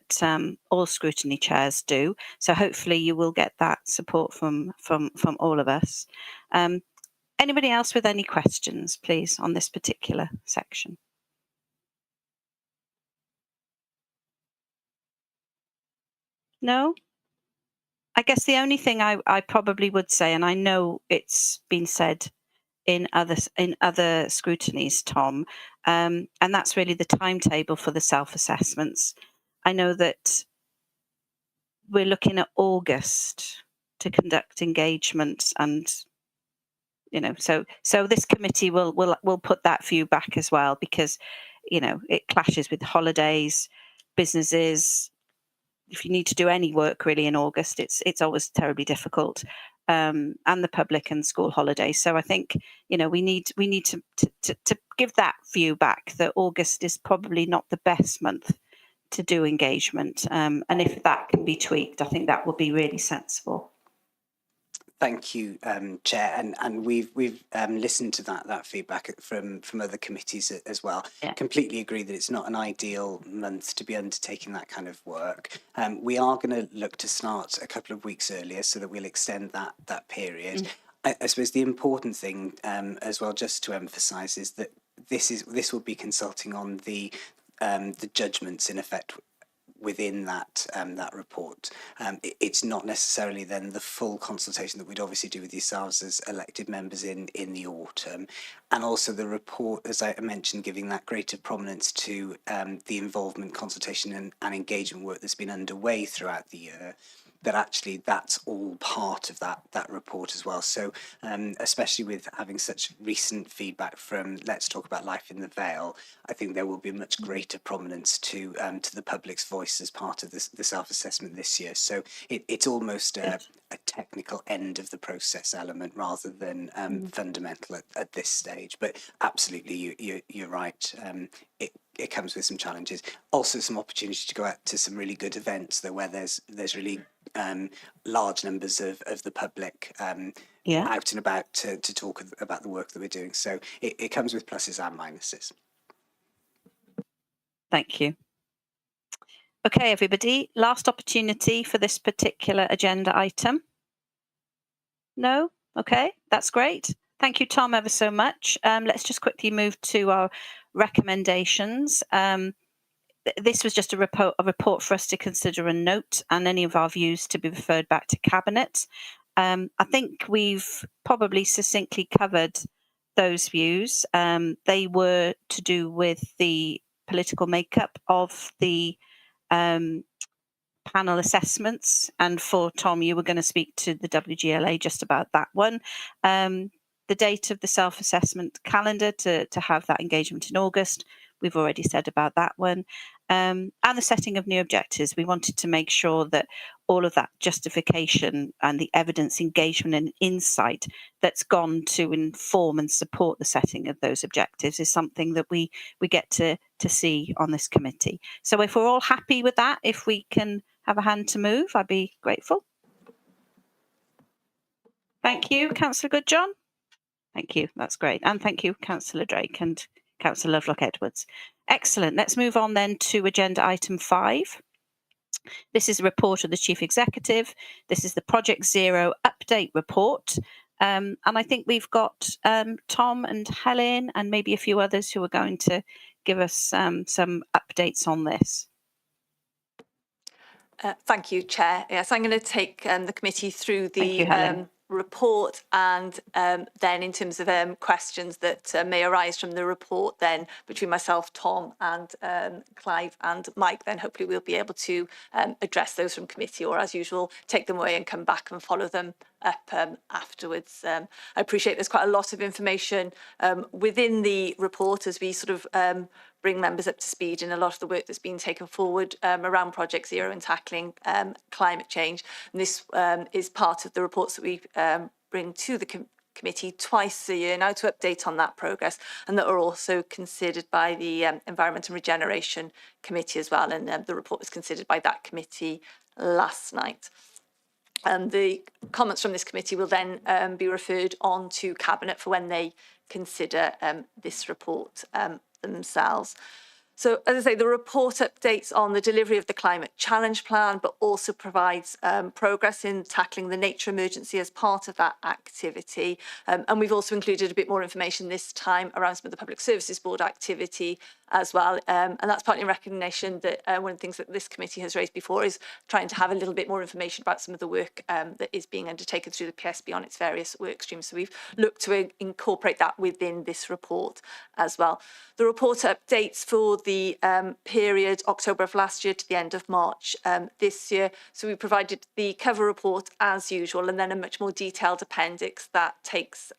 all scrutiny chairs do. So hopefully you will get that support from all of us. Anybody else with any questions, please, on this particular section? No? I guess the only thing I probably would say, and I know it's been said in other scrutinies, Tom, and that's really the timetable for the self-assessments. I know that we're looking at August to conduct engagements, and so this committee will put that view back as well, because it clashes with holidays, businesses. If you need to do any work really in August, it's always terribly difficult, and the public and school holidays. So I think we need to give that view back, that August is probably not the best month to do engagement, and if that can be tweaked, I think that would be really sensible. Thank you, Chair, and we've listened to that feedback from other committees as well. Yeah. Completely agree that it's not an ideal month to be undertaking that kind of work. We are going to look to start a couple of weeks earlier, so that we'll extend that period. I suppose the important thing as well, just to emphasise, is that this will be consulting on the judgments in effect within that report. It's not necessarily then the full consultation that we'd obviously do with yourselves as elected members in the autumn. And also the report, as I mentioned, giving that greater prominence to the involvement, consultation and engagement work that's been underway throughout the year, that actually that's all part of that report as well. So especially with having such recent feedback from Let's Talk About Life in the Vale, I think there will be much greater prominence to the public's voice as part of the self-assessment this year. So it's almost a technical end of the process element rather than fundamental at this stage. But absolutely, you're right. It comes with some challenges. Also, some opportunity to go out to some really good events, though, where there's really large numbers of the public out and about to talk about the work that we're doing. So it comes with pluses and minuses. Thank you. Okay, everybody, last opportunity for this particular agenda item. No? Okay, that's great. Thank you, Tom, ever so much. Let's just quickly move to our recommendations. This was just a report for us to consider and note, and any of our views to be referred back to Cabinet. I think we've probably succinctly covered those views. They were to do with the political makeup of the panel assessments, and for Tom, you were going to speak to the WGLA just about that one. The date of the self-assessment calendar to have that engagement in August, we've already said about that one. And the setting of new objectives. We wanted to make sure that all of that justification and the evidence, engagement and insight that's gone to inform and support the setting of those objectives is something that we get to see on this committee. So if we're all happy with that, if we can have a hand to move, I'd be grateful. Thank you, Councillor Goodjohn. Thank you, that's great. And thank you, Councillor Drake and Councillor Lovelock-Edwards. Excellent. Let's move on then to agenda item 5. This is a report of the Chief Executive. This is the Project Zero update report. And I think we've got Tom and Helen and maybe a few others who are going to give us some updates on this. Thank you, Chair. Yes, I'm going to take the committee through the report, and then in terms of questions that may arise from the report, then between myself, Tom and Clive and Mike, then hopefully we'll be able to address those from committee, or as usual, take them away and come back and follow them up afterwards. I appreciate there's quite a lot of information within the report as we sort of bring members up to speed in a lot of the work that's been taken forward around Project Zero and tackling climate change. And this is part of the reports that we bring to the committee twice a year now to update on that progress, and that are also considered by the Environment and Regeneration Committee as well. And the report was considered by that committee last night. And the comments from this committee will then be referred on to Cabinet for when they consider this report themselves. So, as I say, the report updates on the delivery of the Climate Challenge Plan, but also provides progress in tackling the nature emergency as part of that activity. And we've also included a bit more information this time around some of the Public Services Board activity as well. And that's partly in recognition that one of the things that this committee has raised before is trying to have a little bit more information about some of the work that is being undertaken through the PSB on its various work streams. So we've looked to incorporate that within this report as well. The report updates for the period October of last year to the end of March this year. So we provided the cover report as usual, and then a much more detailed appendix that takes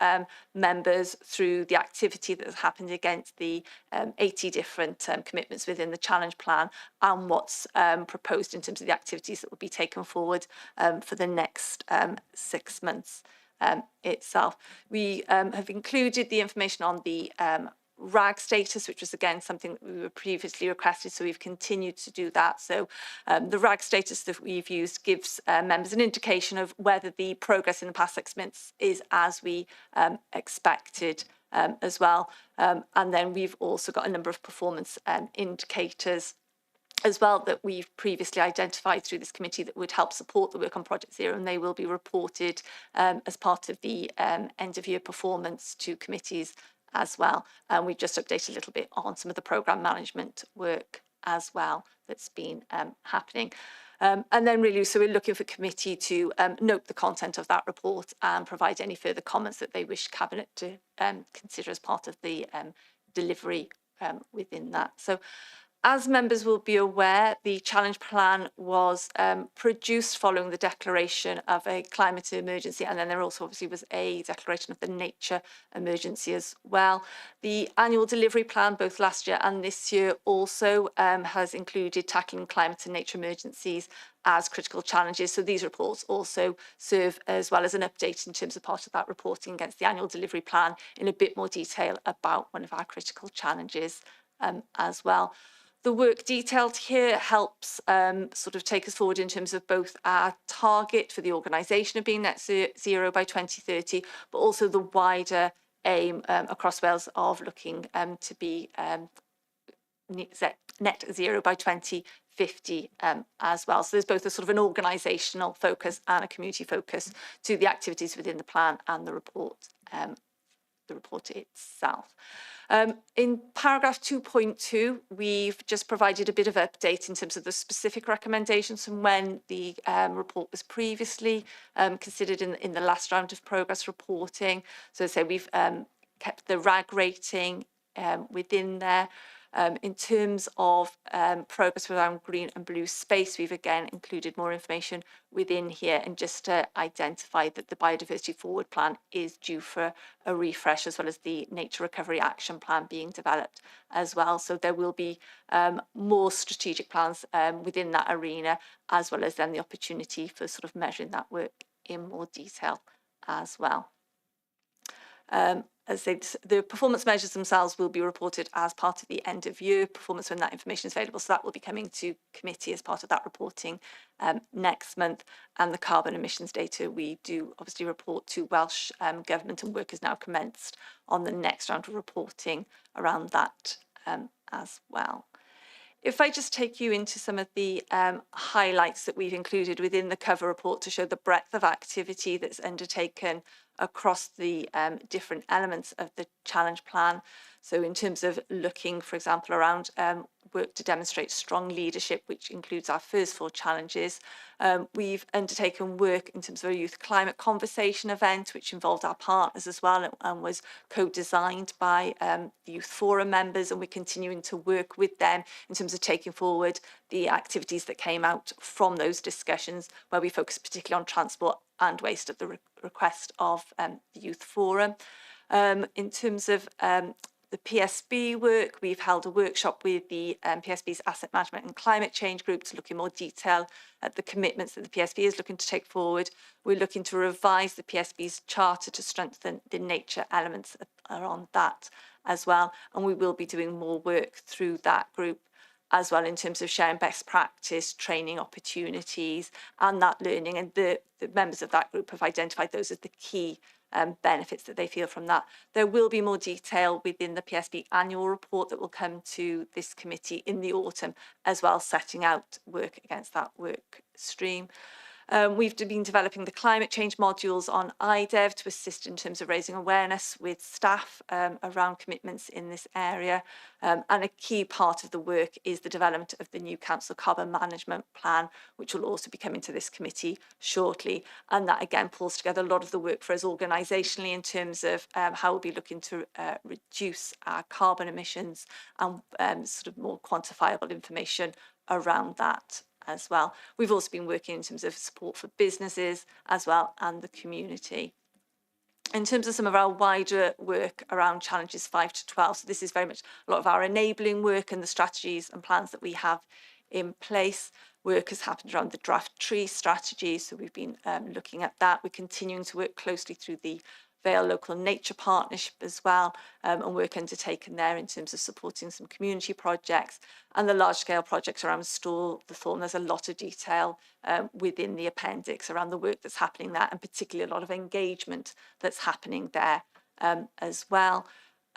members through the activity that has happened against the 80 different commitments within the challenge plan and what's proposed in terms of the activities that will be taken forward for the next 6 months itself. We have included the information on the RAG status, which was again something that we were previously requested, so we've continued to do that. So the RAG status that we've used gives members an indication of whether the progress in the past 6 months is as we expected as well. And then we've also got a number of performance indicators as well that we've previously identified through this committee that would help support the work on Project Zero, and they will be reported as part of the end of year performance to committees as well. And we've just updated a little bit on some of the programme management work as well that's been happening. And then really, so we're looking for committee to note the content of that report and provide any further comments that they wish Cabinet to consider as part of the delivery within that. So as members will be aware, the challenge plan was produced following the declaration of a climate emergency, and then there also obviously was a declaration of the nature emergency as well. The annual delivery plan, both last year and this year, also has included tackling climate and nature emergencies as critical challenges. So these reports also serve as well as an update in terms of part of that reporting against the annual delivery plan in a bit more detail about one of our critical challenges as well. The work detailed here helps sort of take us forward in terms of both our target for the organisation of being net zero by 2030, but also the wider aim across Wales of looking to be net zero by 2050 as well. So there's both a sort of an organisational focus and a community focus to the activities within the plan and the report itself. In paragraph 2.2, we've just provided a bit of update in terms of the specific recommendations from when the report was previously considered in the last round of progress reporting. So as I say, we've kept the RAG rating within there. In terms of progress around green and blue space, we've again included more information within here, and just to identify that the Biodiversity Forward Plan is due for a refresh, as well as the Nature Recovery Action Plan being developed as well. So there will be more strategic plans within that arena, as well as then the opportunity for sort of measuring that work in more detail as well. As I said, the performance measures themselves will be reported as part of the end of year performance when that information is available. So that will be coming to committee as part of that reporting next month. And the carbon emissions data we do obviously report to Welsh Government, and work is now commenced on the next round of reporting around that as well. If I just take you into some of the highlights that we've included within the cover report to show the breadth of activity that's undertaken across the different elements of the challenge plan. So in terms of looking, for example, around work to demonstrate strong leadership, which includes our first 4 challenges. We've undertaken work in terms of a youth climate conversation event, which involved our partners as well, and was co-designed by the Youth Forum members, and we're continuing to work with them in terms of taking forward the activities that came out from those discussions, where we focus particularly on transport and waste at the request of the Youth Forum. In terms of the PSB work, we've held a workshop with the PSB's Asset Management and Climate Change Group to look in more detail at the commitments that the PSB is looking to take forward. We're looking to revise the PSB's charter to strengthen the nature elements around that as well. And we will be doing more work through that group as well in terms of sharing best practice, training opportunities and that learning. And the members of that group have identified those as the key benefits that they feel from that. There will be more detail within the PSB annual report that will come to this committee in the autumn as well, setting out work against that work stream. We've been developing the climate change modules on IDEV to assist in terms of raising awareness with staff around commitments in this area. And a key part of the work is the development of the new council carbon management plan, which will also be coming to this committee shortly. And that again pulls together a lot of the work for us organisationally in terms of how we'll be looking to reduce our carbon emissions and sort of more quantifiable information around that as well. We've also been working in terms of support for businesses as well and the community. In terms of some of our wider work around challenges 5 to 12, so this is very much a lot of our enabling work and the strategies and plans that we have in place. Work has happened around the draft tree strategy, so we've been looking at that. We're continuing to work closely through the Vale Local Nature Partnership as well, and work undertaken there in terms of supporting some community projects and the large-scale projects around Store the Thorn. There's a lot of detail within the appendix around the work that's happening there, and particularly a lot of engagement that's happening there as well.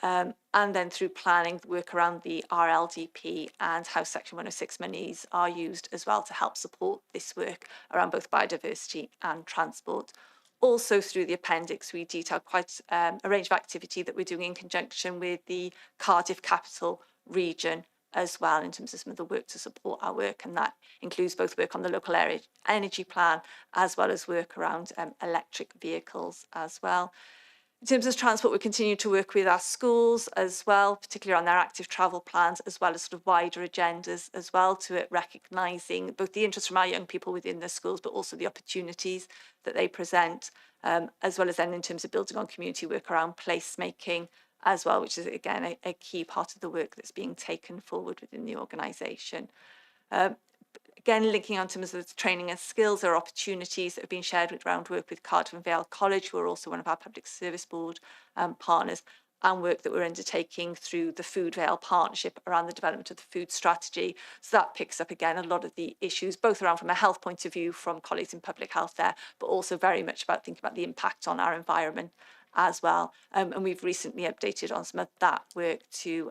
And then through planning, the work around the RLDP and how Section 106 monies are used as well to help support this work around both biodiversity and transport. Also through the appendix, we detail quite a range of activity that we're doing in conjunction with the Cardiff Capital region as well in terms of some of the work to support our work, and that includes both work on the local area energy plan as well as work around electric vehicles as well. In terms of transport, we continue to work with our schools as well, particularly on their active travel plans, as well as sort of wider agendas as well, to it recognising both the interest from our young people within the schools, but also the opportunities that they present, as well as then in terms of building on community work around placemaking as well, which is again a key part of the work that's being taken forward within the organisation. Again, linking on terms of training and skills, there are opportunities that have been shared around work with Cardiff and Vale College, who are also one of our Public Service Board partners, and work that we're undertaking through the Food Vale Partnership around the development of the food strategy. So that picks up again a lot of the issues, both around from a health point of view from colleagues in public health there, but also very much about thinking about the impact on our environment as well. And we've recently updated on some of that work to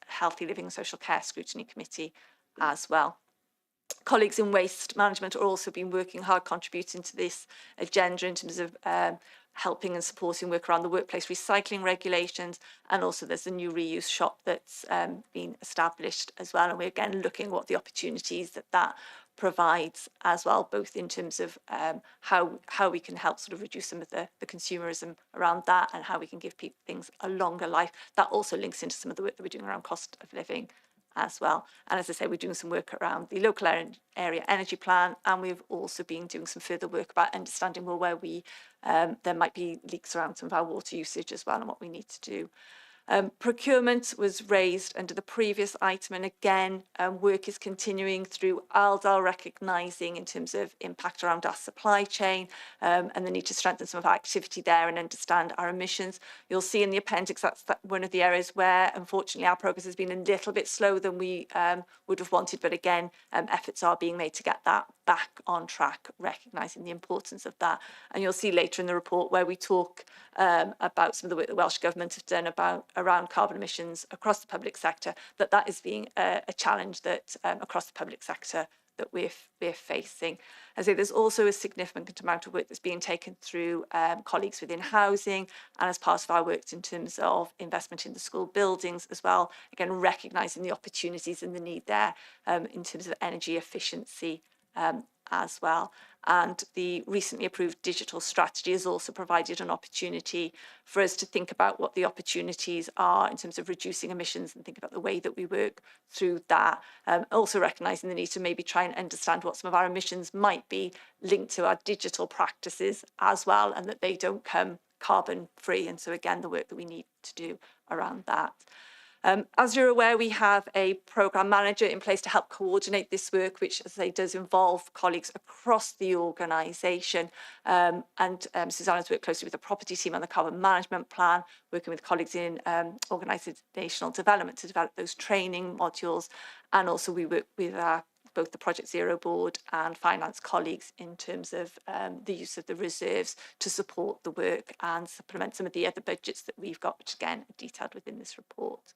Healthy Living and Social Care Scrutiny Committee as well. Colleagues in waste management are also been working hard contributing to this agenda in terms of helping and supporting work around the workplace recycling regulations, and also there's a new reuse shop that's been established as well, and we're again looking at what the opportunities that provides as well, both in terms of how we can help sort of reduce some of the consumerism around that, and how we can give people things a longer life. That also links into some of the work that we're doing around cost of living as well. And as I say, we're doing some work around the local area energy plan, and we've also been doing some further work about understanding well where there might be leaks around some of our water usage as well, and what we need to do. Procurement was raised under the previous item, and again, work is continuing through ALDAL, recognising in terms of impact around our supply chain and the need to strengthen some of our activity there and understand our emissions. You'll see in the appendix that's one of the areas where, unfortunately, our progress has been a little bit slower than we would have wanted, but again, efforts are being made to get that back on track, recognising the importance of that. And you'll see later in the report where we talk about some of the work the Welsh Government have done around carbon emissions across the public sector, that is being a challenge that across the public sector that we're facing. As I say, there's also a significant amount of work that's being taken through colleagues within housing, and as part of our work in terms of investment in the school buildings as well, again, recognising the opportunities and the need there in terms of energy efficiency as well. And the recently approved digital strategy has also provided an opportunity for us to think about what the opportunities are in terms of reducing emissions and think about the way that we work through that. Also recognising the need to maybe try and understand what some of our emissions might be linked to our digital practices as well, and that they don't come carbon free. And so again, the work that we need to do around that. As you're aware, we have a programme manager in place to help coordinate this work, which, as I say, does involve colleagues across the organisation. And Susanna's worked closely with the property team on the carbon management plan, working with colleagues in organisational development to develop those training modules. And also we work with both the Project Zero board and finance colleagues in terms of the use of the reserves to support the work and supplement some of the other budgets that we've got, which again are detailed within this report.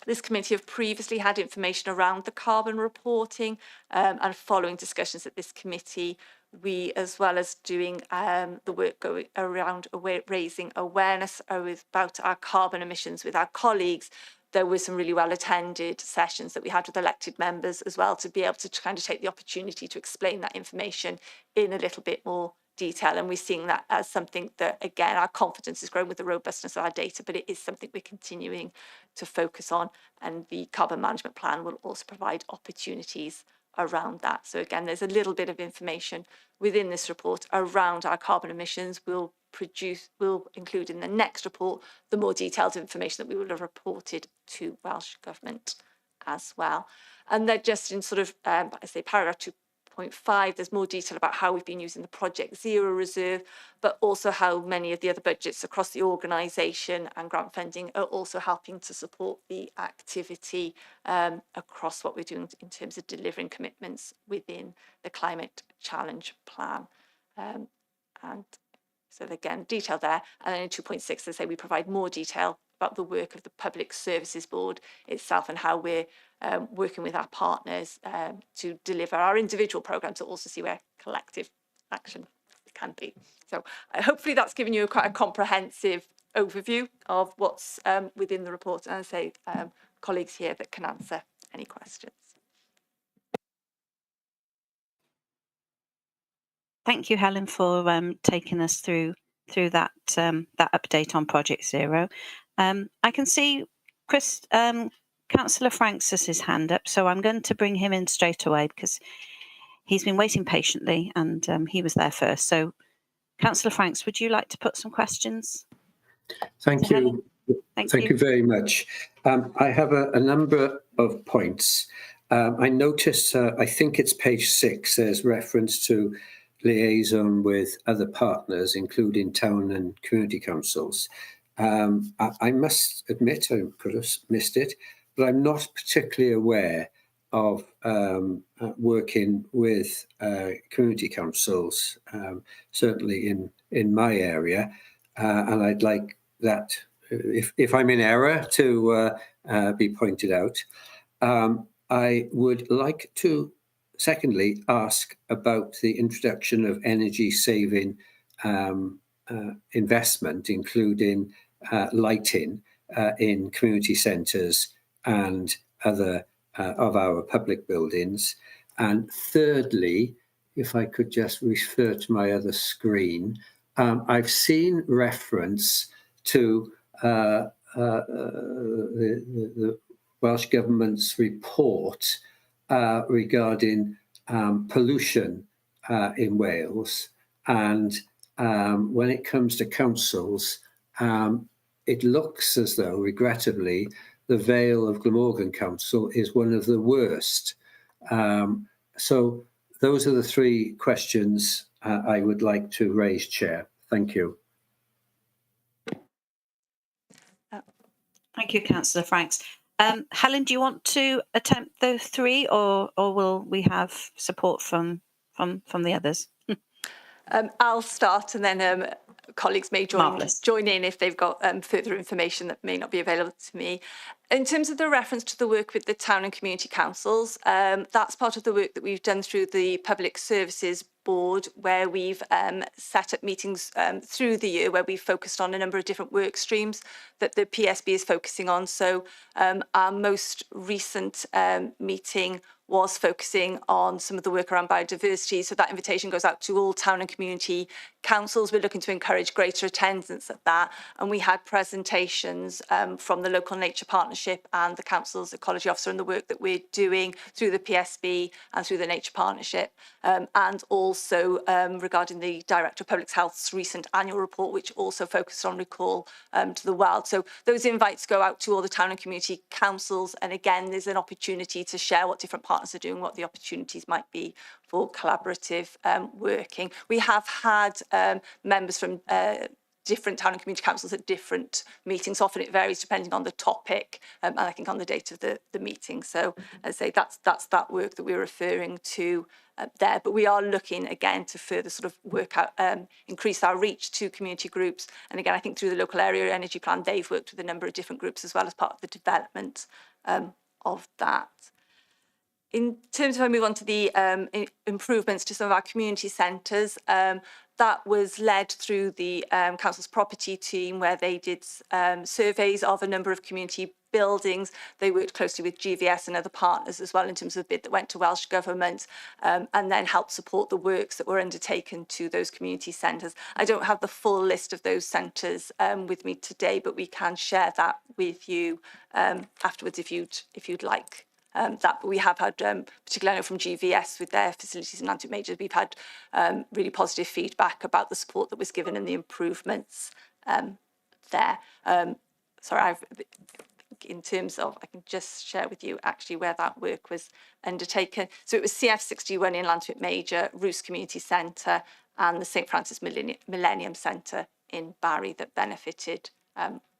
This committee have previously had information around the carbon reporting, and following discussions at this committee, we, as well as doing the work going around raising awareness about our carbon emissions with our colleagues, there were some really well attended sessions that we had with elected members as well, to be able to kind of take the opportunity to explain that information in a little bit more detail. And we're seeing that as something that, again, our confidence is growing with the robustness of our data, but it is something we're continuing to focus on. And the carbon management plan will also provide opportunities around that. So again, there's a little bit of information within this report around our carbon emissions. We'll include in the next report the more detailed information that we will have reported to Welsh Government as well. And then just in sort of, I say paragraph 2.5, there's more detail about how we've been using the Project Zero Reserve, but also how many of the other budgets across the organisation and grant funding are also helping to support the activity across what we're doing in terms of delivering commitments within the Climate Challenge Plan. And so again, detail there. And then in 2.6, they say we provide more detail about the work of the Public Services Board itself and how we're working with our partners to deliver our individual programmes, to also see where collective action can be. So hopefully that's given you quite a comprehensive overview of what's within the report. And I say colleagues here that can answer any questions. Thank you, Helen, for taking us through that that update on Project Zero. I can see Councillor Franks has his hand up, so I'm going to bring him in straight away because he's been waiting patiently and he was there first. So, Councillor Franks, would you like to put some questions? Thank you. Thank you very much. I have a number of points. I noticed, I think it's page 6, there's reference to liaison with other partners, including town and community councils. I must admit, I could have missed it, but I'm not particularly aware of working with community councils, certainly in my area, and I'd like that, if I'm in error, to be pointed out. I would like to secondly ask about the introduction of energy saving investment, including lighting in community centres and other of our public buildings. And thirdly, if I could just refer to my other screen, I've seen reference to the Welsh Government's report regarding pollution in Wales. And when it comes to councils, it looks as though, regrettably, the Vale of Glamorgan Council is one of the worst. So those are the 3 questions I would like to raise, Chair. Thank you. Thank you, Councillor Franks. Helen, do you want to attempt those 3, or will we have support from the others? I'll start, and then colleagues may join in if they've got further information that may not be available to me. In terms of the reference to the work with the town and community councils, that's part of the work that we've done through the Public Services Board, where we've set up meetings through the year where we've focused on a number of different work streams that the PSB is focusing on. So our most recent meeting was focusing on some of the work around biodiversity. So that invitation goes out to all town and community councils. We're looking to encourage greater attendance at that. And we had presentations from the Local Nature Partnership and the Council's Ecology Officer and the work that we're doing through the PSB and through the Nature Partnership. And also regarding the Director of Public Health's recent annual report, which also focused on recall to the wild. So those invites go out to all the town and community councils. And again, there's an opportunity to share what different partners are doing, what the opportunities might be for collaborative working. We have had members from different town and community councils at different meetings. Often it varies depending on the topic and I think on the date of the meeting. So as I say, that's that work that we're referring to there. But we are looking again to further sort of work out, increase our reach to community groups. And again, I think through the local area energy plan, they've worked with a number of different groups as well as part of the development of that. In terms of, I move on to the improvements to some of our community centres, that was led through the council's property team, where they did surveys of a number of community buildings. They worked closely with GVS and other partners as well in terms of a bid that went to Welsh Government, and then helped support the works that were undertaken to those community centres. I don't have the full list of those centres with me today, but we can share that with you afterwards if you'd like. That, but we have had, particularly I know from GVS with their facilities in Lantern Majors, we've had really positive feedback about the support that was given and the improvements there. Sorry, in terms of, I can just share with you actually where that work was undertaken. So it was CF61 in Lantern Major, Roos Community Centre, and the St Francis Millennium Centre in Barry that benefited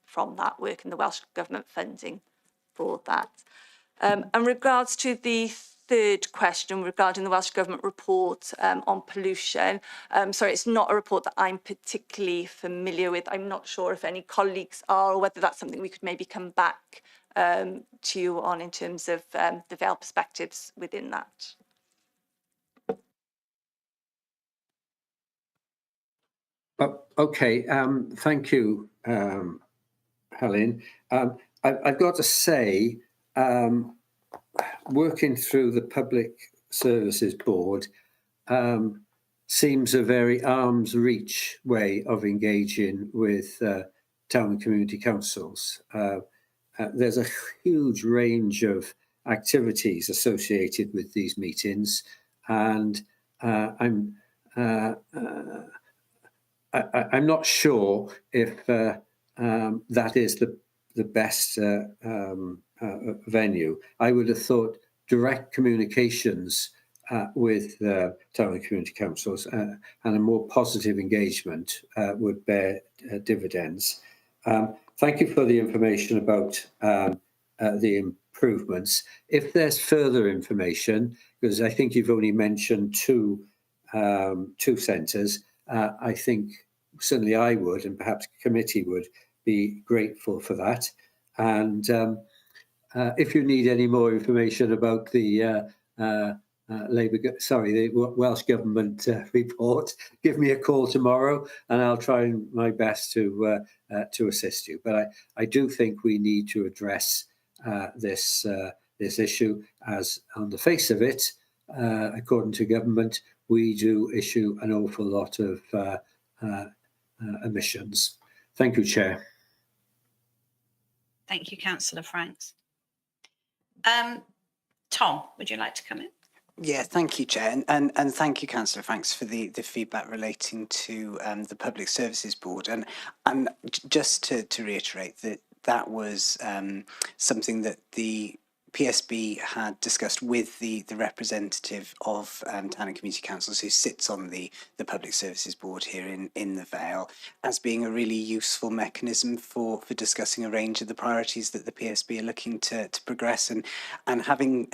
from that work and the Welsh Government funding for that. And regards to the third question regarding the Welsh Government report on pollution, sorry, it's not a report that I'm particularly familiar with. I'm not sure if any colleagues are, or whether that's something we could maybe come back to you on in terms of the Vale perspectives within that. Okay, thank you, Helen. I've got to say, working through the Public Services Board seems a very arm's reach way of engaging with town and community councils. There's a huge range of activities associated with these meetings, and I'm not sure if that is the best venue. I would have thought direct communications with town and community councils and a more positive engagement would bear dividends. Thank you for the information about the improvements. If there's further information, because I think you've only mentioned two centres, I think certainly I would, and perhaps the committee would be grateful for that. And if you need any more information about the the Welsh Government report, give me a call tomorrow, and I'll try my best to assist you. But I do think we need to address this issue, as on the face of it, according to government, we do issue an awful lot of emissions. Thank you, Chair. Thank you, Councillor Franks. Tom, would you like to come in? Yeah, thank you, Chair, and thank you, Councillor Franks, for the feedback relating to the Public Services Board, and just to reiterate that was something that the PSB had discussed with the representative of Town and Community Councils who sits on the Public Services Board here in the Vale, as being a really useful mechanism for discussing a range of the priorities that the PSB are looking to progress. And having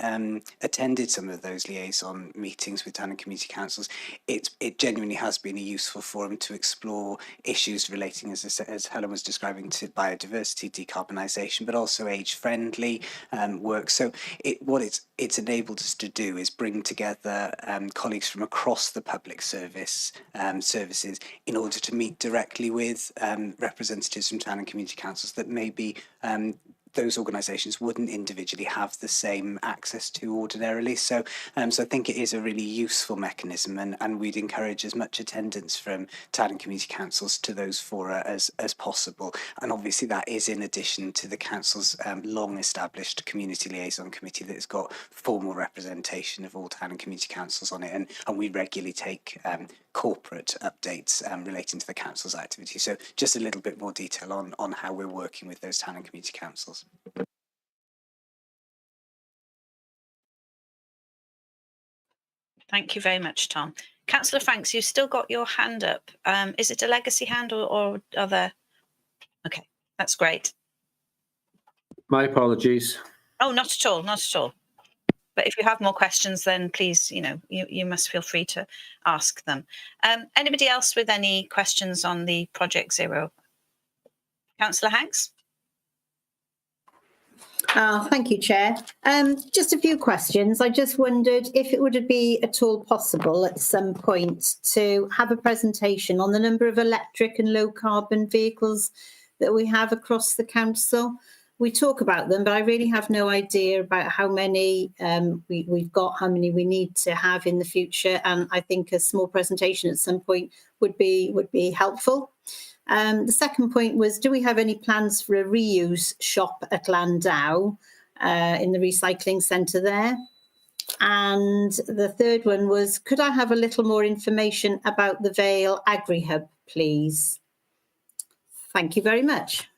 attended some of those liaison meetings with Town and Community Councils, it genuinely has been a useful forum to explore issues relating, as Helen was describing, to biodiversity, decarbonisation, but also age-friendly work. So what it's enabled us to do is bring together colleagues from across the public services in order to meet directly with representatives from town and community councils that maybe those organisations wouldn't individually have the same access to ordinarily. So I think it is a really useful mechanism, and we'd encourage as much attendance from town and community councils to those fora as possible. And obviously that is in addition to the council's long established community liaison committee that has got formal representation of all town and community councils on it, and we regularly take corporate updates relating to the council's activity. So just a little bit more detail on how we're working with those town and community councils. Thank you very much, Tom. Councillor Franks, you've still got your hand up. Is it a legacy hand or other? Okay, that's great. My apologies. Oh, not at all, not at all. But if you have more questions, then please, you must feel free to ask them. Anybody else with any questions on the Project Zero? Councillor Hanks? Thank you, Chair. Just a few questions. I just wondered if it would be at all possible at some point to have a presentation on the number of electric and low carbon vehicles that we have across the council. We talk about them, but I really have no idea about how many we've got, how many we need to have in the future. And I think a small presentation at some point would be helpful. The second point was, do we have any plans for a reuse shop at Landau in the recycling centre there? And the third one was, could I have a little more information about the Vale Agri Hub, please? Thank you very much.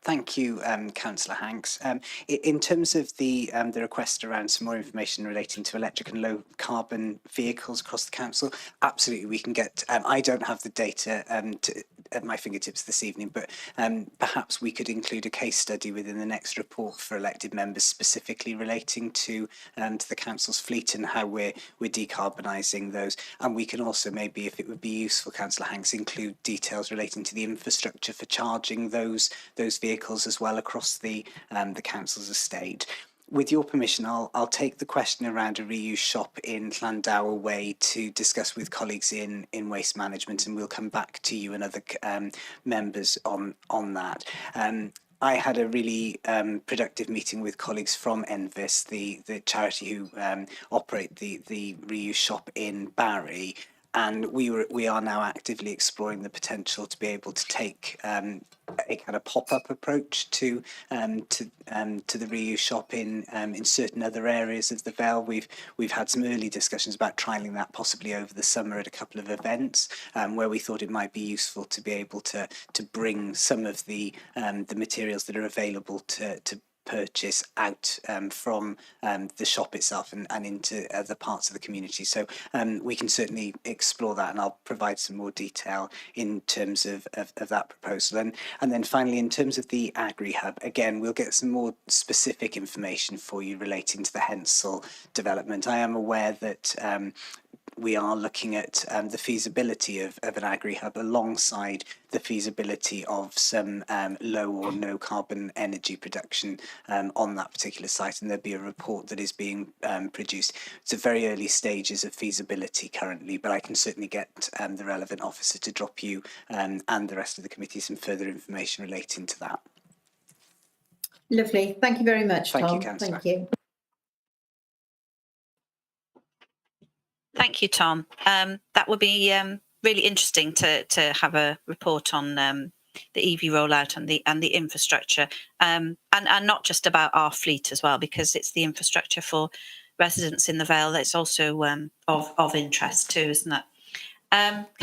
Thank you, Councillor Hanks. In terms of the request around some more information relating to electric and low carbon vehicles across the council, absolutely we can get. I don't have the data at my fingertips this evening, but perhaps we could include a case study within the next report for elected members, specifically relating to the council's fleet and how we're decarbonising those. And we can also maybe, if it would be useful, Councillor Hanks, include details relating to the infrastructure for charging those vehicles as well across the council's estate. With your permission, I'll take the question around a reuse shop in Landau away to discuss with colleagues in waste management, and we'll come back to you and other members on that. I had a really productive meeting with colleagues from Envis, the charity who operate the reuse shop in Barry. And we are now actively exploring the potential to be able to take a kind of pop-up approach to the reuse shop in certain other areas of the Vale. We've had some early discussions about trialling that possibly over the summer at a couple of events where we thought it might be useful to be able to bring some of the materials that are available to purchase out from the shop itself and into other parts of the community. So we can certainly explore that, and I'll provide some more detail in terms of that proposal. And then finally, in terms of the Agri Hub, again, we'll get some more specific information for you relating to the Hensel development. I am aware that we are looking at the feasibility of an agri-hub alongside the feasibility of some low or no carbon energy production on that particular site, and there'll be a report that is being produced. It's at very early stages of feasibility currently, but I can certainly get the relevant officer to drop you and the rest of the committee some further information relating to that. Lovely. Thank you very much, Tom. Thank you, Councillor. Thank you. Thank you, Tom. That would be really interesting to have a report on the EV rollout and the infrastructure, and not just about our fleet as well, because it's the infrastructure for residents in the Vale that's also of interest too, isn't it?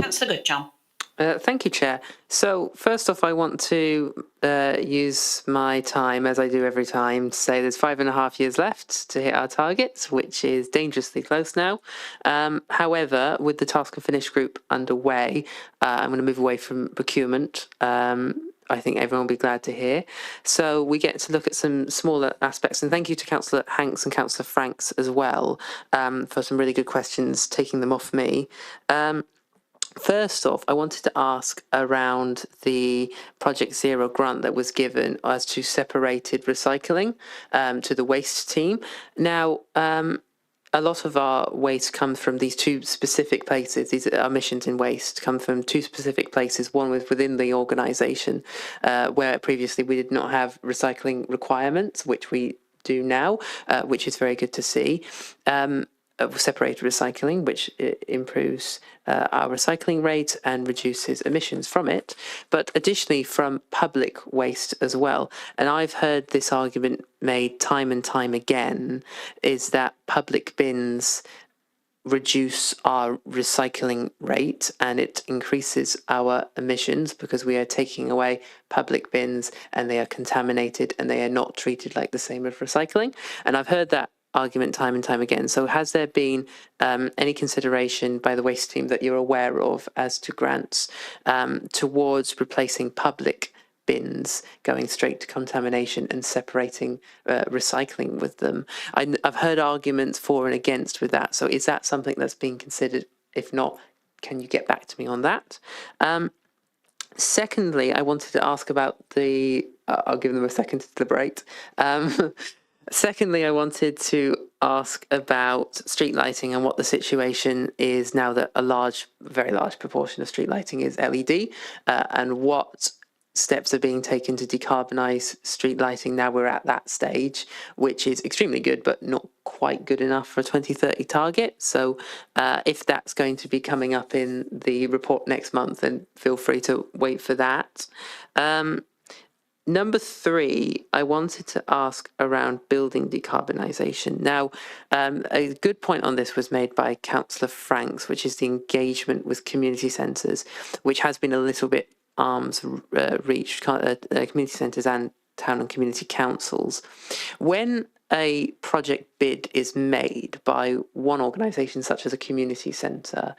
Councillor Goodjohn. Thank you, Chair. So first off, I want to use my time, as I do every time, to say there's 5.5 years left to hit our target, which is dangerously close now. However, with the Task and Finish group underway, I'm going to move away from procurement. I think everyone will be glad to hear. So we get to look at some smaller aspects, and thank you to Councillor Hanks and Councillor Franks as well for some really good questions, taking them off me. First off, I wanted to ask around the Project Zero grant that was given as to separated recycling to the waste team. Now, a lot of our waste comes from these two specific places. These are our emissions in waste come from two specific places. One was within the organisation, where previously we did not have recycling requirements, which we do now, which is very good to see. Separated recycling, which improves our recycling rate and reduces emissions from it, but additionally from public waste as well. And I've heard this argument made time and time again, is that public bins reduce our recycling rate and it increases our emissions because we are taking away public bins and they are contaminated and they are not treated like the same as recycling. And I've heard that argument time and time again. So has there been any consideration by the waste team that you're aware of as to grants towards replacing public bins going straight to contamination and separating recycling with them? I've heard arguments for and against with that. So is that something that's being considered? If not, can you get back to me on that? Secondly, I wanted to ask about the. I'll give them a second to deliberate. Secondly, I wanted to ask about street lighting and what the situation is now that very large proportion of street lighting is LED, and what steps are being taken to decarbonise street lighting now we're at that stage, which is extremely good, but not quite good enough for a 2030 target. So if that's going to be coming up in the report next month, then feel free to wait for that. Number 3, I wanted to ask around building decarbonisation. Now, a good point on this was made by Councillor Franks, which is the engagement with community centres, which has been a little bit arm's reach, community centres and town and community councils. When a project bid is made by one organisation, such as a community centre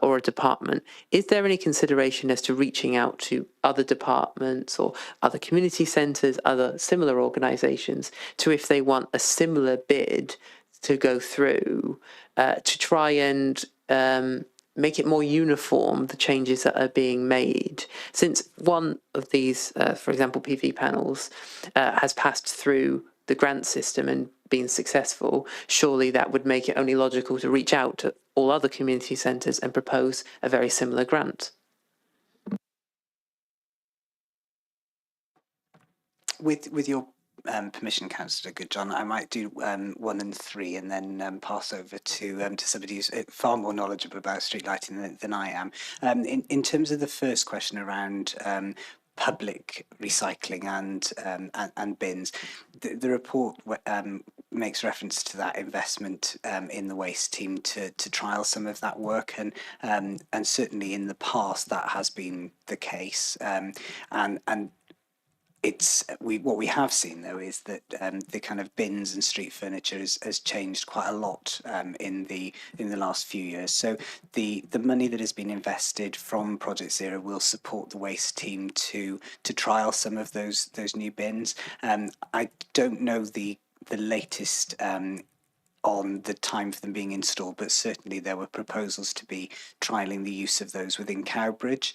or a department, is there any consideration as to reaching out to other departments or other community centres, other similar organisations, to if they want a similar bid to go through, to try and make it more uniform, the changes that are being made? Since one of these, for example, PV panels, has passed through the grant system and been successful, surely that would make it only logical to reach out to all other community centres and propose a very similar grant. With your permission, Councillor Goodjohn, I might do 1 and 3 and then pass over to somebody who's far more knowledgeable about street lighting than I am. In terms of the first question around public recycling and bins, the report makes reference to that investment in the waste team to trial some of that work, and certainly in the past that has been the case, and what we have seen though is that the kind of bins and street furniture has changed quite a lot in the last few years. So the money that has been invested from Project Zero will support the waste team to trial some of those new bins. I don't know the latest on the time for them being installed, but certainly there were proposals to be trialling the use of those within Cowbridge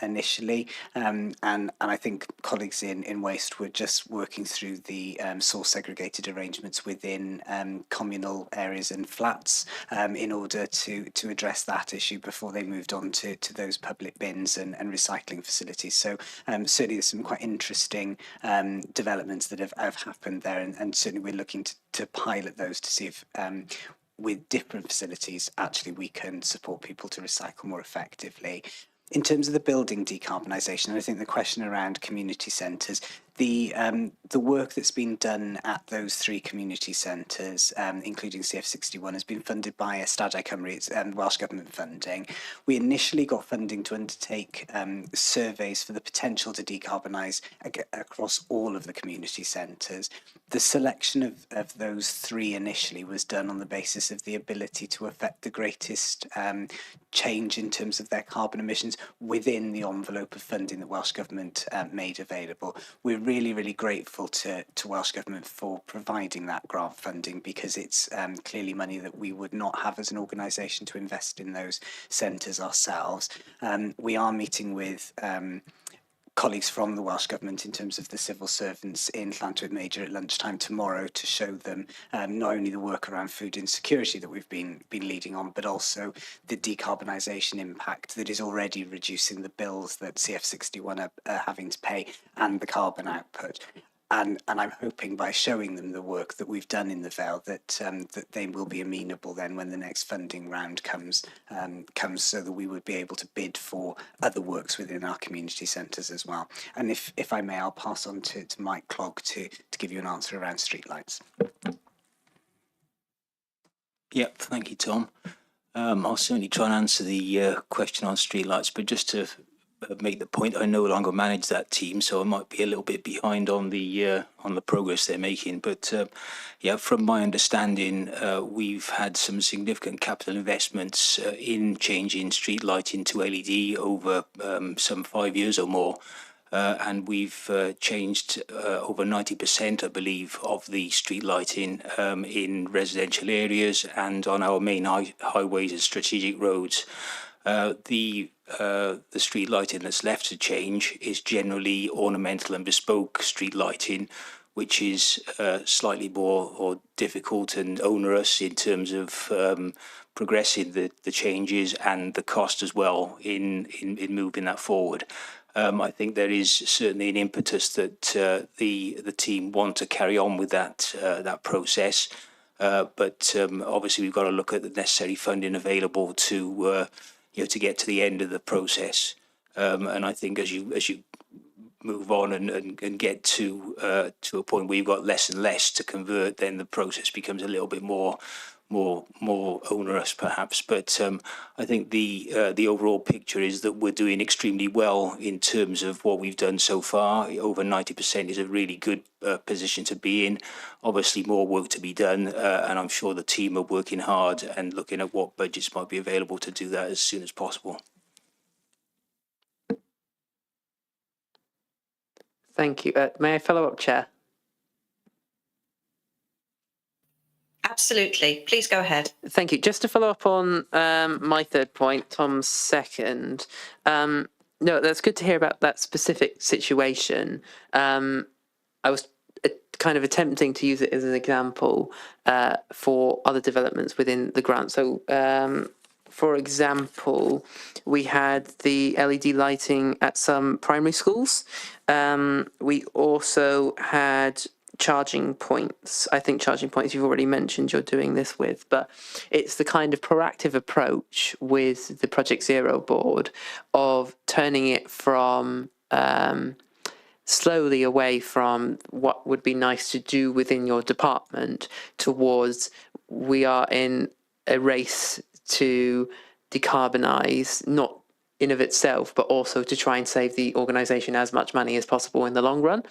initially, and I think colleagues in Waste were just working through the source segregated arrangements within communal areas and flats in order to address that issue before they moved on to those public bins and recycling facilities. So certainly there's some quite interesting developments that have happened there, and certainly we're looking to pilot those to see if with different facilities actually we can support people to recycle more effectively. In terms of the building decarbonisation, I think the question around community centres, the work that's been done at those 3 community centres, including CF61, has been funded by Ystadau Cymru, it's Welsh Government funding. We initially got funding to undertake surveys for the potential to decarbonise across all of the community centres. The selection of those 3 initially was done on the basis of the ability to affect the greatest change in terms of their carbon emissions within the envelope of funding that Welsh Government made available. We're really, really grateful to Welsh Government for providing that grant funding, because it's clearly money that we would not have as an organisation to invest in those centres ourselves. We are meeting with colleagues from the Welsh Government in terms of the civil servants in Llantwit Major at lunchtime tomorrow to show them not only the work around food insecurity that we've been leading on, but also the decarbonisation impact that is already reducing the bills that CF61 are having to pay and the carbon output. And I'm hoping by showing them the work that we've done in the Vale that that they will be amenable then when the next funding round comes, so that we would be able to bid for other works within our community centres as well. And if I may, I'll pass on to Mike Clogg to give you an answer around streetlights. Yep, thank you, Tom. I'll certainly try and answer the question on streetlights, but just to make the point, I no longer manage that team, so I might be a little bit behind on the progress they're making. But yeah, from my understanding, we've had some significant capital investments in changing street lighting to LED over some 5 years or more. And we've changed over 90%, I believe, of the street lighting in residential areas and on our main highways and strategic roads. The the street lighting that's left to change is generally ornamental and bespoke street lighting, which is slightly more difficult and onerous in terms of progressing the changes and the cost as well in moving that forward. I think there is certainly an impetus that the team want to carry on with that process, but obviously we've got to look at the necessary funding available to to get to the end of the process. And I think as you move on and get to a point where you've got less and less to convert, then the process becomes a little bit more onerous, perhaps. But I think the overall picture is that we're doing extremely well in terms of what we've done so far. Over 90% is a really good position to be in. Obviously, more work to be done, and I'm sure the team are working hard and looking at what budgets might be available to do that as soon as possible. Thank you. May I follow up, Chair? Absolutely. Please go ahead. Thank you. Just to follow up on my third point, Tom's second. No, that's good to hear about that specific situation. I was kind of attempting to use it as an example for other developments within the grant. So, for example, we had the LED lighting at some primary schools. We also had charging points. I think charging points you've already mentioned you're doing this with, but it's the kind of proactive approach with the Project Zero board of turning it from slowly away from what would be nice to do within your department towards we are in a race to decarbonise, not in of itself, but also to try and save the organisation as much money as possible in the long run.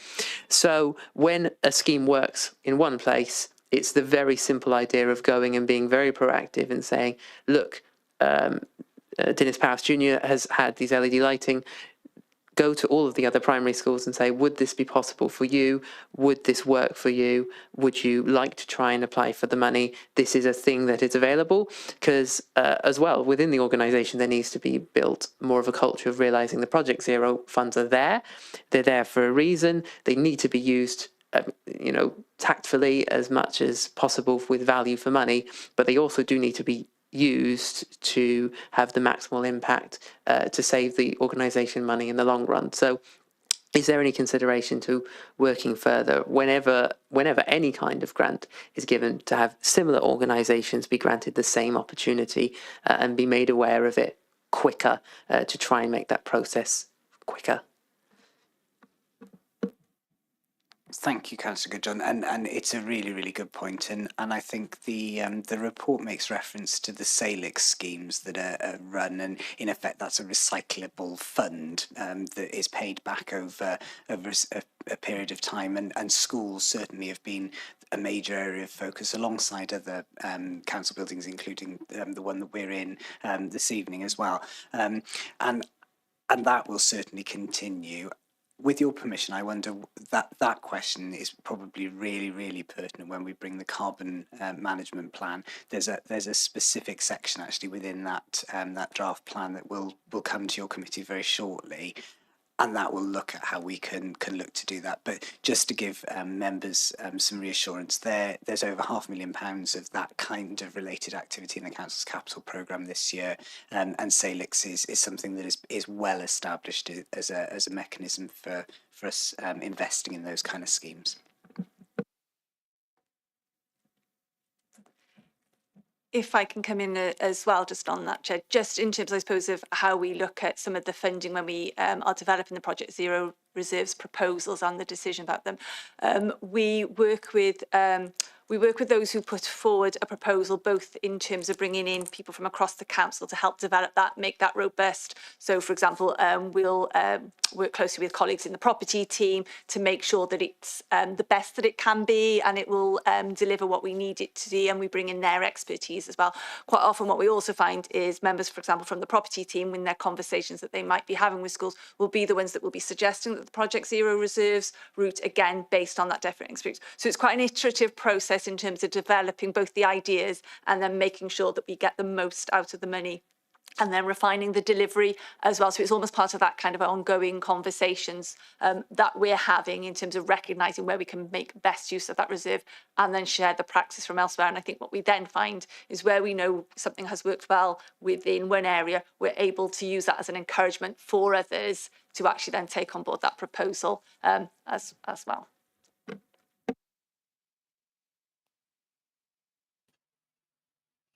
So when a scheme works in one place, it's the very simple idea of going and being very proactive and saying, look, Dennis Powers Jr. has had these LED lighting. Go to all of the other primary schools and say, would this be possible for you? Would this work for you? Would you like to try and apply for the money? This is a thing that is available, because as well, within the organisation, there needs to be built more of a culture of realising the Project Zero funds are there. They're there for a reason. They need to be used tactfully as much as possible with value for money, but they also do need to be used to have the maximal impact to save the organisation money in the long run. So is there any consideration to working further whenever any kind of grant is given to have similar organisations be granted the same opportunity and be made aware of it quicker to try and make that process quicker? Thank you, Councillor Goodjohn, and it's a really, really good point, and I think the report makes reference to the Salix schemes that are run, and in effect that's a recyclable fund that is paid back over a period of time, and schools certainly have been a major area of focus alongside other council buildings, including the one that we're in this evening as well, and that will certainly continue. With your permission, I wonder that question is probably really, really pertinent when we bring the carbon management plan. There's a specific section actually within that draft plan that will come to your committee very shortly, and that will look at how we can look to do that. But just to give members some reassurance, there's over £500,000 of that kind of related activity in the council's capital programme this year, and Salix is something that is well established as a mechanism for us investing in those kind of schemes. If I can come in as well, just on that, Chair, just in terms, I suppose, of how we look at some of the funding when we are developing the Project Zero reserves proposals and the decision about them. We work with those who put forward a proposal, both in terms of bringing in people from across the council to help develop that, make that robust. So, for example, we'll work closely with colleagues in the property team to make sure that it's the best that it can be, and it will deliver what we need it to be, and we bring in their expertise as well. Quite often what we also find is members, for example, from the property team, in their conversations that they might be having with schools, will be the ones that will be suggesting that the Project Zero reserves route, again, based on that different experience. So it's quite an iterative process in terms of developing both the ideas and then making sure that we get the most out of the money and then refining the delivery as well. So it's almost part of that kind of ongoing conversations that we're having in terms of recognising where we can make best use of that reserve and then share the practice from elsewhere. And I think what we then find is where we know something has worked well within one area, we're able to use that as an encouragement for others to actually then take on board that proposal as well.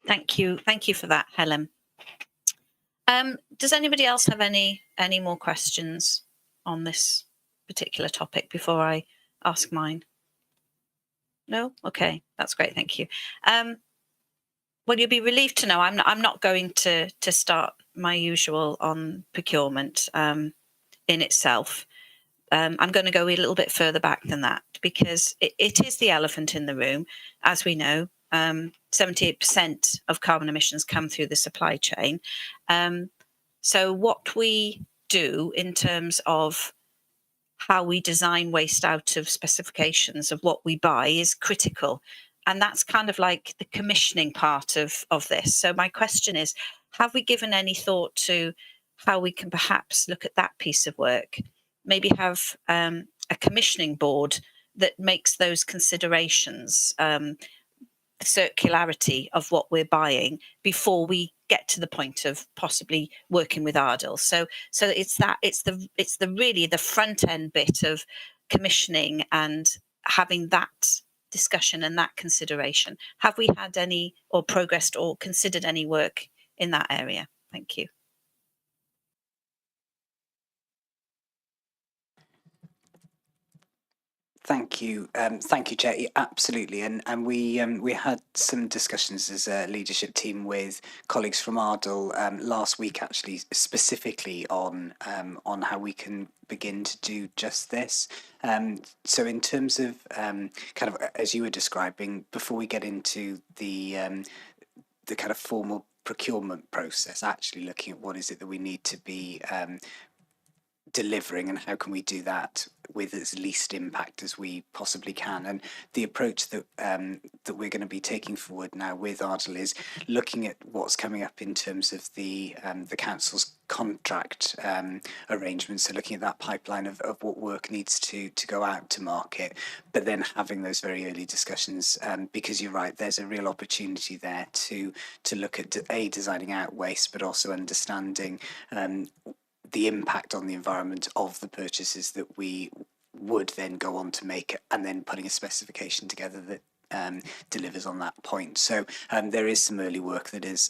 Thank you for that, Helen. Does anybody else have any more questions on this particular topic before I ask mine? No? Okay, that's great, thank you. Well, you'll be relieved to know I'm not going to start my usual on procurement in itself. I'm going to go a little bit further back than that, because it is the elephant in the room. As we know, 78% of carbon emissions come through the supply chain. So what we do in terms of how we design waste out of specifications of what we buy is critical. And that's kind of like the commissioning part of this. So my question is, have we given any thought to how we can perhaps look at that piece of work? Maybe have a commissioning board that makes those considerations, circularity of what we're buying before we get to the point of possibly working with Ardell. So it's the really the front end bit of commissioning and having that discussion and that consideration. Have we had any or progressed or considered any work in that area? Thank you. Thank you, Chair. Yeah, absolutely, and we had some discussions as a leadership team with colleagues from Ardell last week, actually, specifically on how we can begin to do just this. So, in terms of kind of as you were describing, before we get into the kind of formal procurement process, actually looking at what is it that we need to be delivering and how can we do that with as least impact as we possibly can. And the approach that that we're going to be taking forward now with Ardell is looking at what's coming up in terms of the council's contract arrangements, so looking at that pipeline of what work needs to go out to market, but then having those very early discussions, because you're right, there's a real opportunity there to look at designing out waste, but also understanding the impact on the environment of the purchases that we would then go on to make, and then putting a specification together that delivers on that point. So there is some early work that is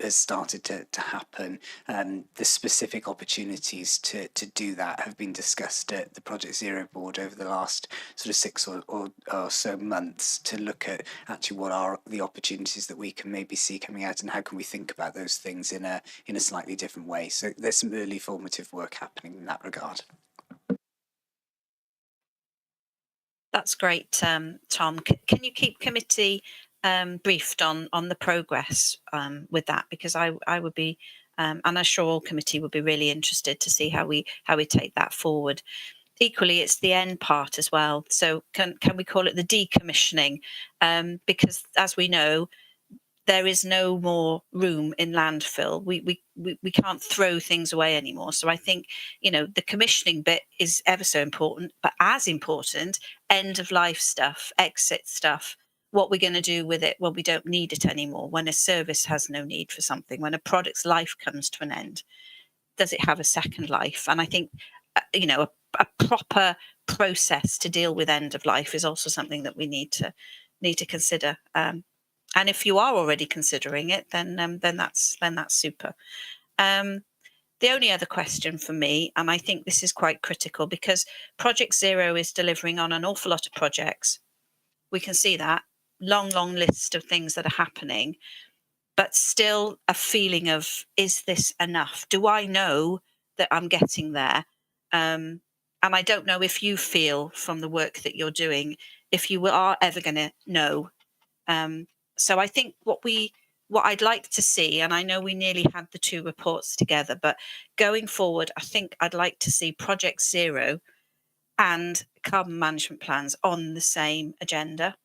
has started to happen. The specific opportunities to do that have been discussed at the Project Zero board over the last sort of 6 or so months, to look at actually what are the opportunities that we can maybe see coming out, and how can we think about those things in a slightly different way. So there's some early formative work happening in that regard. That's great, Tom. Can you keep committee briefed on the progress with that? Because I would be, and I'm sure all committee would be really interested to see how we take that forward. Equally, it's the end part as well. So can we call it the decommissioning? Because as we know, there is no more room in landfill. We can't throw things away anymore. So I think, the commissioning bit is ever so important, but as important, end of life stuff, exit stuff, what we're going to do with it when we don't need it anymore, when a service has no need for something, when a product's life comes to an end. Does it have a second life? And I think, a proper process to deal with end of life is also something that we need to consider. And if you are already considering it, then that's super. The only other question for me, and I think this is quite critical, because Project Zero is delivering on an awful lot of projects. We can see that long list of things that are happening, but still a feeling of, is this enough? Do I know that I'm getting there? And I don't know if you feel from the work that you're doing, if you are ever going to know. So I think what I'd like to see, and I know we nearly had the 2 reports together, but going forward, I think I'd like to see Project Zero and carbon management plans on the same agenda,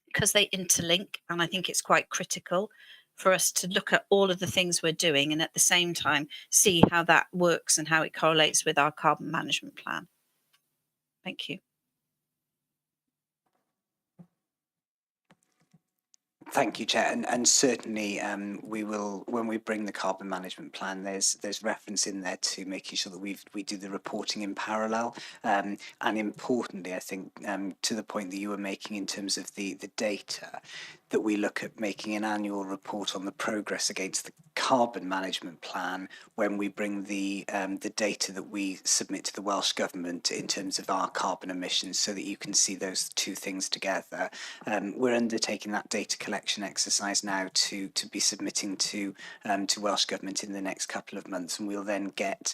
because they interlink, and I think it's quite critical for us to look at all of the things we're doing and at the same time see how that works and how it correlates with our carbon management plan. Thank you. Thank you, Chair, and certainly we will, when we bring the carbon management plan, there's reference in there to making sure that we do the reporting in parallel, and importantly, I think to the point that you were making in terms of the data, that we look at making an annual report on the progress against the carbon management plan when we bring the data that we submit to the Welsh Government in terms of our carbon emissions, so that you can see those two things together. We're undertaking that data collection exercise now to be submitting to Welsh Government in the next couple of months, and we'll then get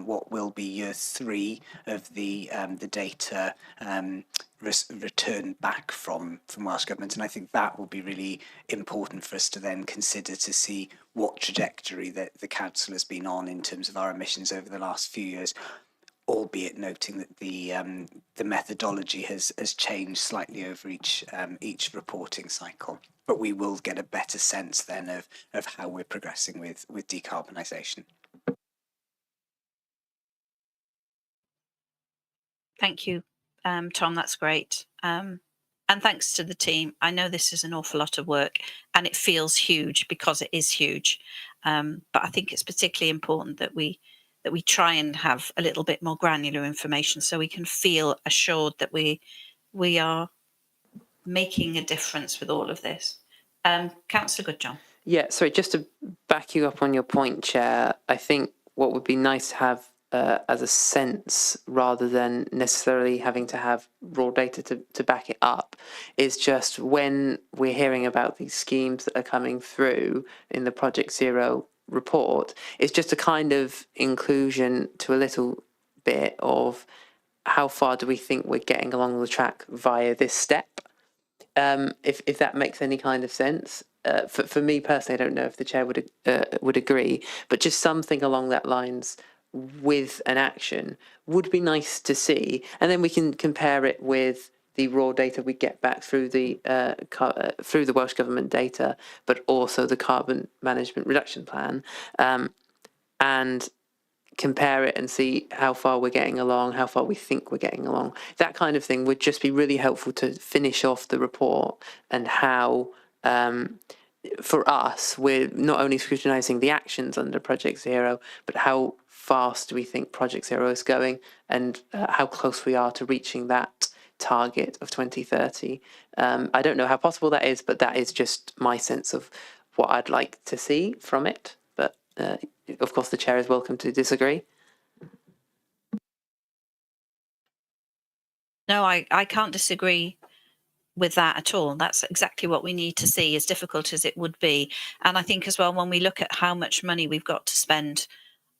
what will be year 3 of the data return back from Welsh Government, and I think that will be really important for us to then consider to see what trajectory that the council has been on in terms of our emissions over the last few years, albeit noting that the methodology has changed slightly over each reporting cycle. But we will get a better sense then of how we're progressing with decarbonisation. Thank you, Tom, that's great. And thanks to the team. I know this is an awful lot of work and it feels huge because it is huge. But I think it's particularly important that we try and have a little bit more granular information so we can feel assured that we are making a difference with all of this. Councillor Goodjohn. Yeah, sorry, just to back you up on your point, Chair, I think what would be nice to have as a sense, rather than necessarily having to have raw data to back it up, is just when we're hearing about these schemes that are coming through in the Project Zero report, it's just a kind of inclusion to a little bit of how far do we think we're getting along the track via this step. If that makes any kind of sense. For me personally, I don't know if the chair would agree, but just something along that lines with an action would be nice to see, and then we can compare it with the raw data we get back through the Welsh Government data, but also the carbon management reduction plan, and compare it and see how far we're getting along, how far we think we're getting along. That kind of thing would just be really helpful to finish off the report, and how, for us, we're not only scrutinising the actions under Project Zero, but how fast do we think Project Zero is going, and how close we are to reaching that target of 2030. I don't know how possible that is, but that is just my sense of what I'd like to see from it. But of course, the chair is welcome to disagree. No, I can't disagree with that at all. That's exactly what we need to see, as difficult as it would be. And I think as well, when we look at how much money we've got to spend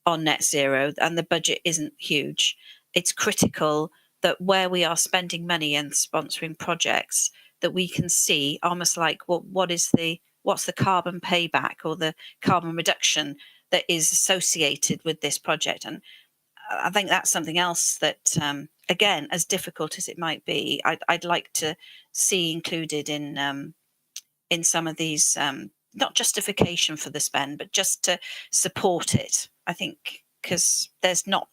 on net zero, and the budget isn't huge, it's critical that where we are spending money and sponsoring projects, that we can see almost like what's the carbon payback or the carbon reduction that is associated with this project. And I think that's something else that, again, as difficult as it might be, I'd like to see included in some of these, not justification for the spend, but just to support it. I think because there's not,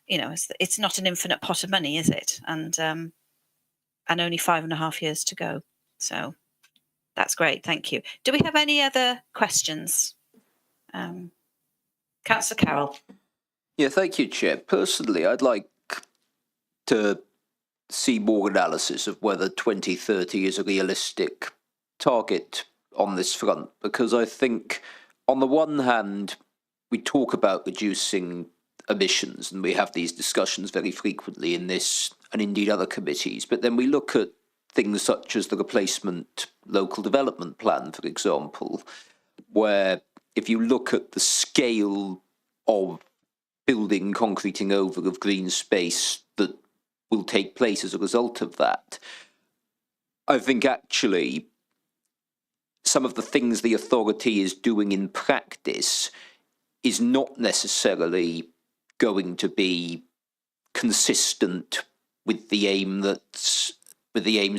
it's not an infinite pot of money, is it? And only 5.5 years to go. So that's great. Thank you. Do we have any other questions? Councillor Carroll. Yeah, thank you, Chair. Personally, I'd like to see more analysis of whether 2030 is a realistic target on this front, because I think on the one hand, we talk about reducing emissions, and we have these discussions very frequently in this and indeed other committees, but then we look at things such as the replacement local development plan, for example, where if you look at the scale of building, concreting over of green space that will take place as a result of that, I think actually some of the things the authority is doing in practice is not necessarily going to be consistent with the aims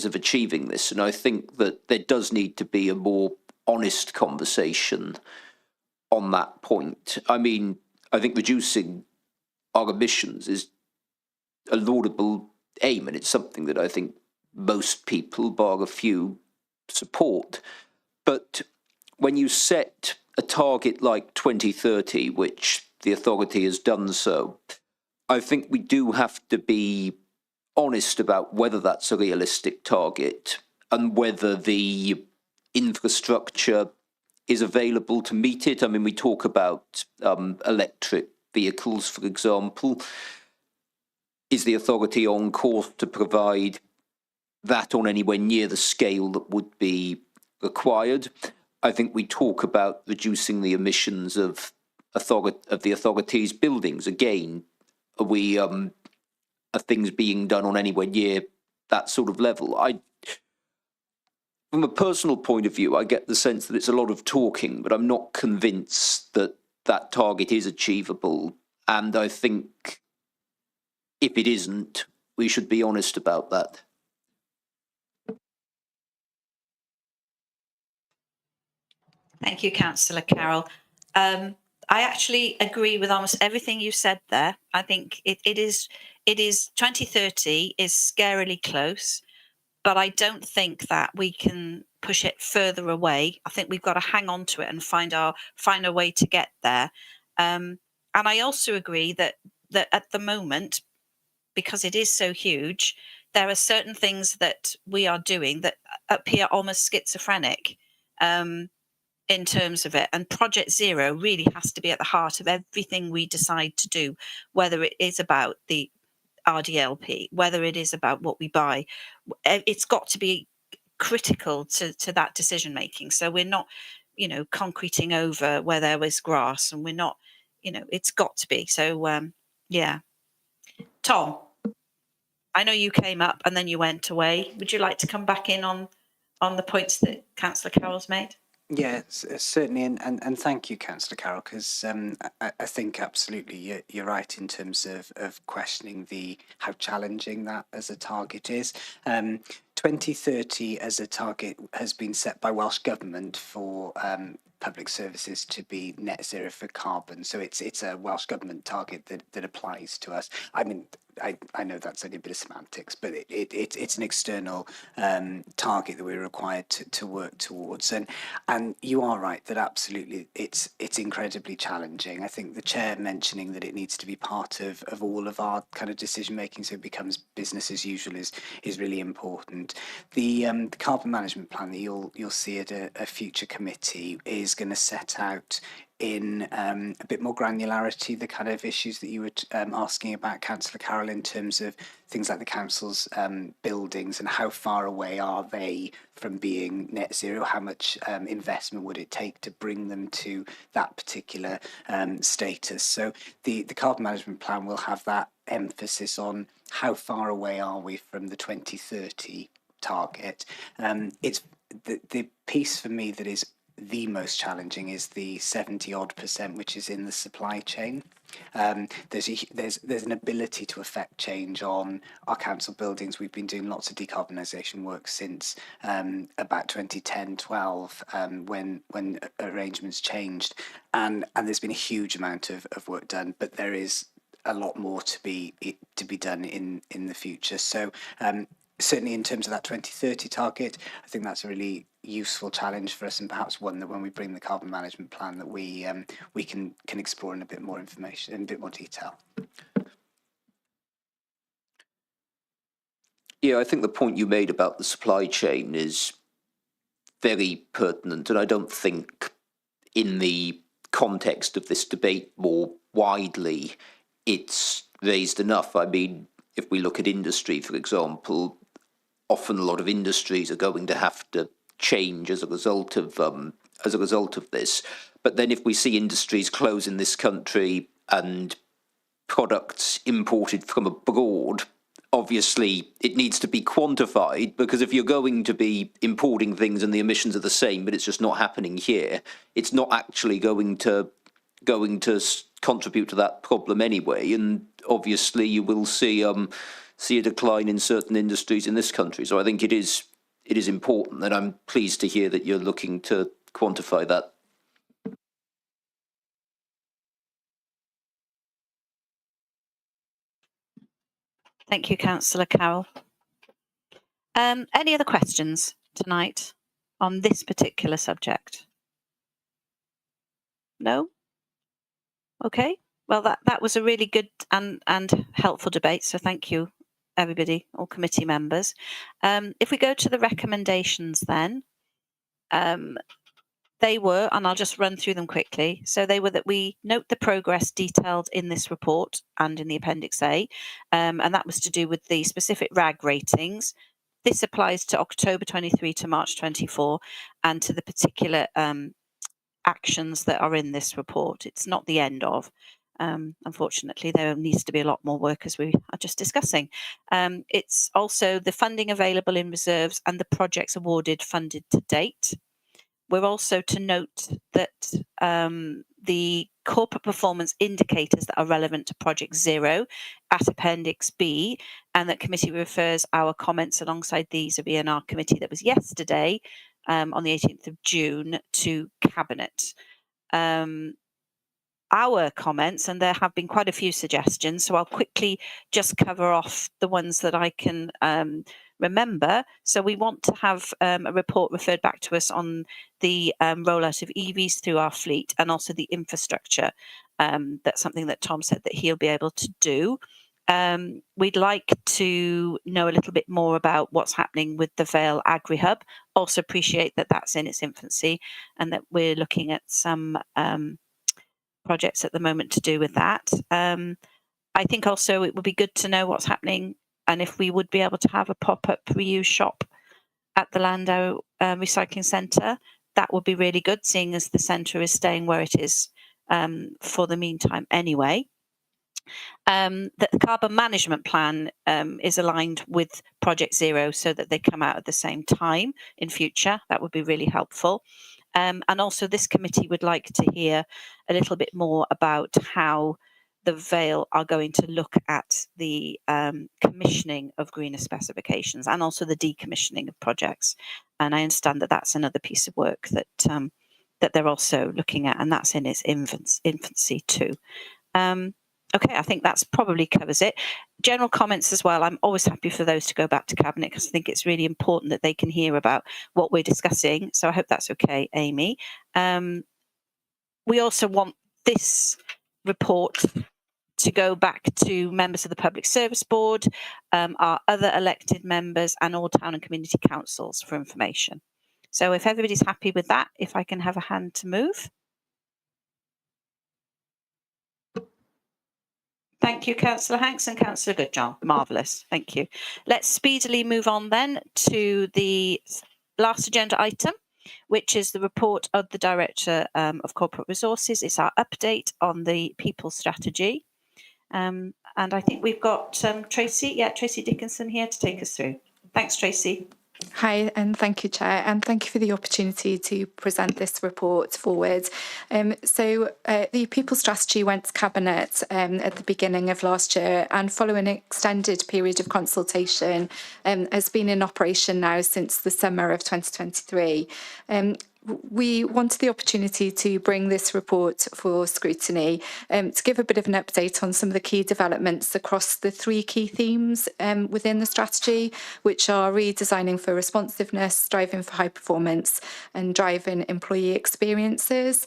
of achieving this. And I think that there does need to be a more honest conversation on that point. I mean, I think reducing our emissions is a laudable aim, and it's something that I think most people, bar a few, support. But when you set a target like 2030, which the authority has done so, I think we do have to be honest about whether that's a realistic target and whether the infrastructure is available to meet it. I mean, we talk about electric vehicles, for example. Is the authority on course to provide that on anywhere near the scale that would be required? I think we talk about reducing the emissions of the authorities' buildings. Again, are things being done on anywhere near that sort of level? From a personal point of view, I get the sense that it's a lot of talking, but I'm not convinced that that target is achievable. And I think if it isn't, we should be honest about that. Thank you, Councillor Carroll. I actually agree with almost everything you said there. I think it is 2030 is scarily close, but I don't think that we can push it further away. I think we've got to hang on to it and find a way to get there. And I also agree that at the moment, because it is so huge, there are certain things that we are doing that appear almost schizophrenic. In terms of it, and Project Zero really has to be at the heart of everything we decide to do, whether it is about the RDLP, whether it is about what we buy. It's got to be critical to that decision making. So we're not, concreting over where there was grass, and we're not, it's got to be. So yeah. Tom, I know you came up and then you went away. Would you like to come back in on the points that Councillor Carroll's made? Yeah, certainly, and thank you, Councillor Carroll, because I think absolutely you're right in terms of questioning how challenging that as a target is. 2030 as a target has been set by Welsh Government for public services to be net zero for carbon, so it's a Welsh Government target that applies to us. I mean, I know that's only a bit of semantics, but it's an external target that we're required to work towards. And you are right that absolutely it's incredibly challenging. I think the chair mentioning that it needs to be part of all of our kind of decision making, so it becomes business as usual, is really important. The carbon management plan that you'll see at a future committee is going to set out in a bit more granularity the kind of issues that you were asking about, Councillor Carroll, in terms of things like the council's buildings and how far away are they from being net zero, how much investment would it take to bring them to that particular status. So the carbon management plan will have that emphasis on how far away are we from the 2030 target. It's the piece for me that is the most challenging is the 70-odd%, which is in the supply chain. There's an ability to affect change on our council buildings. We've been doing lots of decarbonisation work since about 2010-12, when arrangements changed, and there's been a huge amount of work done, but there is a lot more to be done in the future. So certainly in terms of that 2030 target, I think that's a really useful challenge for us, and perhaps one that when we bring the carbon management plan that we can explore in a bit more information, in a bit more detail. Yeah, I think the point you made about the supply chain is very pertinent, and I don't think in the context of this debate more widely it's raised enough. I mean, if we look at industry, for example, often a lot of industries are going to have to change as a result of this. But then if we see industries close in this country and products imported from abroad, obviously it needs to be quantified, because if you're going to be importing things and the emissions are the same, but it's just not happening here, it's not actually going to contribute to that problem anyway. And obviously you will see a decline in certain industries in this country. So I think it is important, and I'm pleased to hear that you're looking to quantify that? Thank you, Councillor Carroll. Any other questions tonight on this particular subject? No? Okay. Well, that was a really good and helpful debate. So thank you, everybody, all committee members. If we go to the recommendations then, they were, and I'll just run through them quickly. So they were that we note the progress detailed in this report and in the Appendix A, and that was to do with the specific RAG ratings. This applies to October 23 to March 24 and to the particular actions that are in this report. It's not the end of. Unfortunately, there needs to be a lot more work, as we are just discussing. It's also the funding available in reserves and the projects awarded funded to date. We're also to note that the corporate performance indicators that are relevant to Project Zero at Appendix B, and that committee refers our comments alongside these of ENR committee that was yesterday on the 18th of June to Cabinet. Our comments, and there have been quite a few suggestions, so I'll quickly just cover off the ones that I can remember. So we want to have a report referred back to us on the rollout of EVs through our fleet, and also the infrastructure. That's something that Tom said that he'll be able to do. We'd like to know a little bit more about what's happening with the Vale Agri Hub. Also appreciate that that's in its infancy, and that we're looking at some projects at the moment to do with that. I think also it would be good to know what's happening, and if we would be able to have a pop-up reuse shop at the Landau Recycling Centre. That would be really good, seeing as the centre is staying where it is for the meantime anyway. That the carbon management plan is aligned with Project Zero, so that they come out at the same time in future. That would be really helpful. And also this committee would like to hear a little bit more about how the Vale are going to look at the commissioning of greener specifications, and also the decommissioning of projects. And I understand that that's another piece of work that that they're also looking at, and that's in its infancy too. Okay, I think that's probably covers it. General comments as well. I'm always happy for those to go back to Cabinet, because I think it's really important that they can hear about what we're discussing. So I hope that's okay, Amy. We also want this report to go back to members of the Public Service Board, our other elected members, and all town and community councils for information. So if everybody's happy with that, if I can have a hand to move. Thank you, Councillor Hanks and Councillor Goodjohn. Marvellous. Thank you. Let's speedily move on then to the last agenda item, which is the report of the Director of Corporate Resources. It's our update on the people strategy. And I think we've got Tracy Dickinson here to take us through. Thanks, Tracy. Hi, and thank you, Chair, and thank you for the opportunity to present this report forward. The People Strategy went to Cabinet at the beginning of last year, and following an extended period of consultation, has been in operation now since the summer of 2023. We wanted the opportunity to bring this report for scrutiny, to give a bit of an update on some of the key developments across the three key themes within the strategy, which are redesigning for responsiveness, striving for high performance, and driving employee experiences.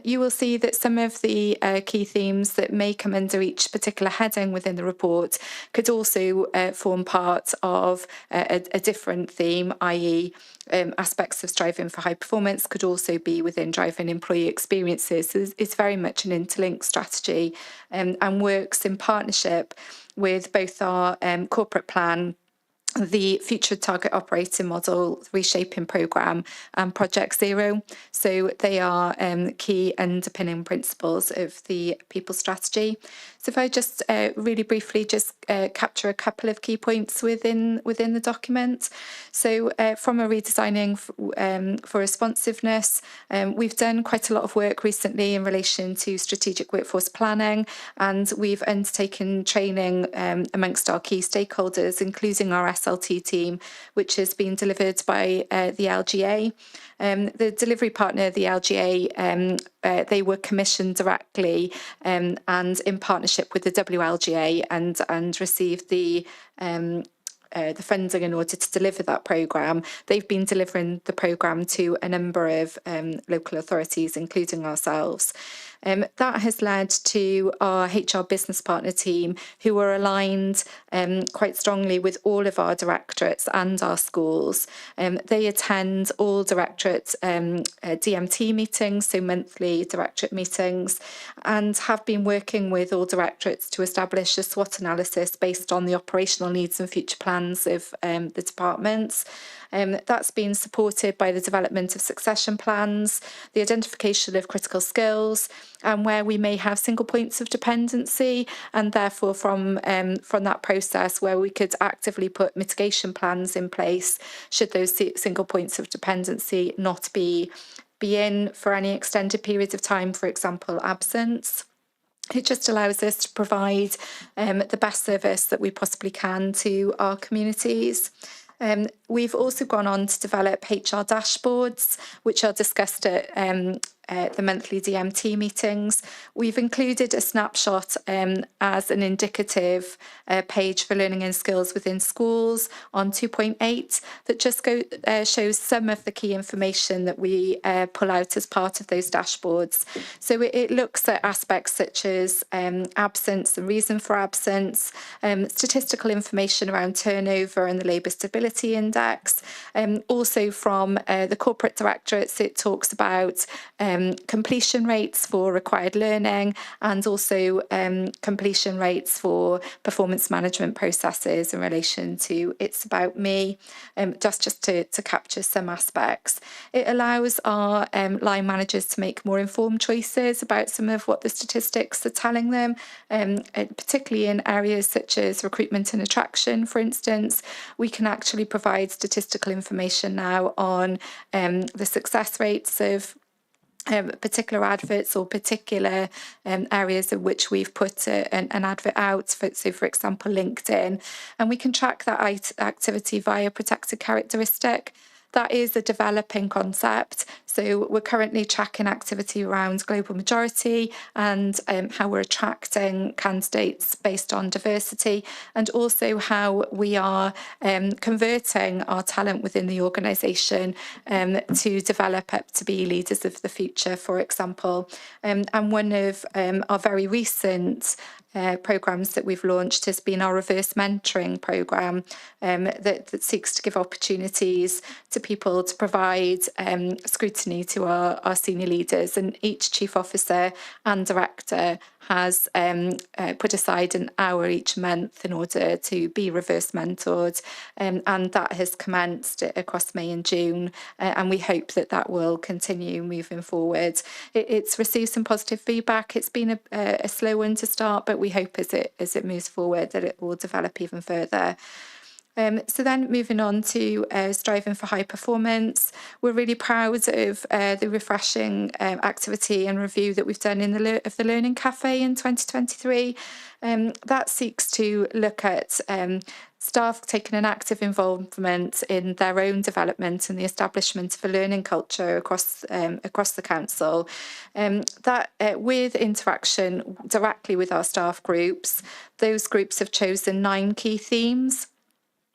You will see that some of the key themes that may come under each particular heading within the report could also form part of a different theme, i.e. Aspects of striving for high performance could also be within driving employee experiences. So it's very much an interlinked strategy and works in partnership with both our corporate plan, the Future Target Operating Model Reshaping Programme, and Project Zero. So they are key underpinning principles of the People Strategy. So if I just really briefly just capture a couple of key points within the document. So from a redesigning for responsiveness, we've done quite a lot of work recently in relation to strategic workforce planning, and we've undertaken training amongst our key stakeholders, including our SLT team, which has been delivered by the LGA. The delivery partner, the LGA, they were commissioned directly and in partnership with the WLGA and received the funding in order to deliver that programme. They've been delivering the programme to a number of local authorities, including ourselves. That has led to our HR business partner team, who are aligned quite strongly with all of our directorates and our schools. They attend all directorate DMT meetings, so monthly directorate meetings, and have been working with all directorates to establish a SWOT analysis based on the operational needs and future plans of the departments. That's been supported by the development of succession plans, the identification of critical skills, and where we may have single points of dependency, and therefore from that process where we could actively put mitigation plans in place should those single points of dependency not be in for any extended periods of time, for example, absence. It just allows us to provide the best service that we possibly can to our communities. We've also gone on to develop HR dashboards, which are discussed at the monthly DMT meetings. We've included a snapshot as an indicative page for learning and skills within schools on 2.8 that just shows some of the key information that we pull out as part of those dashboards. So it looks at aspects such as absence and reason for absence, statistical information around turnover and the Labour Stability Index. Also from the corporate directorates, it talks about completion rates for required learning and also completion rates for performance management processes in relation to It's About Me, just to capture some aspects. It allows our line managers to make more informed choices about some of what the statistics are telling them, particularly in areas such as recruitment and attraction, for instance. We can actually provide statistical information now on the success rates of particular adverts or particular areas in which we've put an advert out, so for example LinkedIn, and we can track that activity via protected characteristic. That is a developing concept. So we're currently tracking activity around global majority and how we're attracting candidates based on diversity, and also how we are converting our talent within the organisation to develop up to be leaders of the future, for example. And one of our very recent programmes that we've launched has been our reverse mentoring programme that seeks to give opportunities to people to provide scrutiny to our senior leaders, and each chief officer and director has put aside an hour each month in order to be reverse mentored, and that has commenced across May and June, and we hope that that will continue moving forward. It's received some positive feedback. It's been a slow one to start, but we hope as it moves forward that it will develop even further. So then moving on to striving for high performance, we're really proud of the refreshing activity and review that we've done in the Learning Cafe in 2023. That seeks to look at staff taking an active involvement in their own development and the establishment of a learning culture across the council. That with interaction directly with our staff groups, those groups have chosen 9 key themes.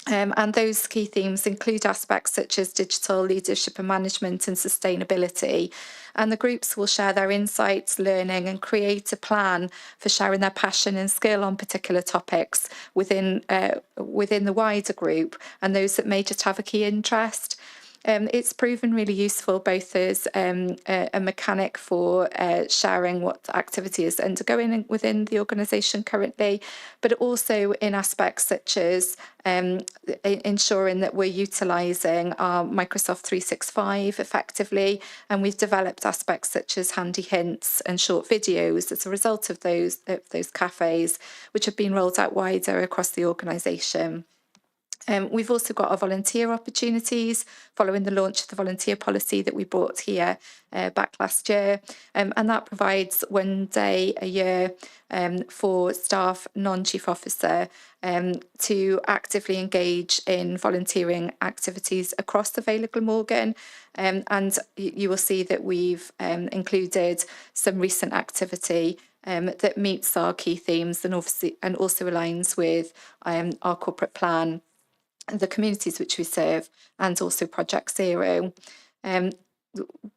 And those key themes include aspects such as digital leadership and management and sustainability. And the groups will share their insights, learning, and create a plan for sharing their passion and skill on particular topics within the wider group and those that may just have a key interest. It's proven really useful both as a mechanic for sharing what activity is undergoing within the organisation currently, but also in aspects such as ensuring that we're utilising our Microsoft 365 effectively, and we've developed aspects such as handy hints and short videos as a result of those cafes, which have been rolled out wider across the organisation. We've also got our volunteer opportunities following the launch of the volunteer policy that we brought here back last year, and that provides 1 day a year for staff non-chief officer to actively engage in volunteering activities across the Vale of Glamorgan, and you will see that we've included some recent activity that meets our key themes and also aligns with our corporate plan, the communities which we serve, and also Project Zero.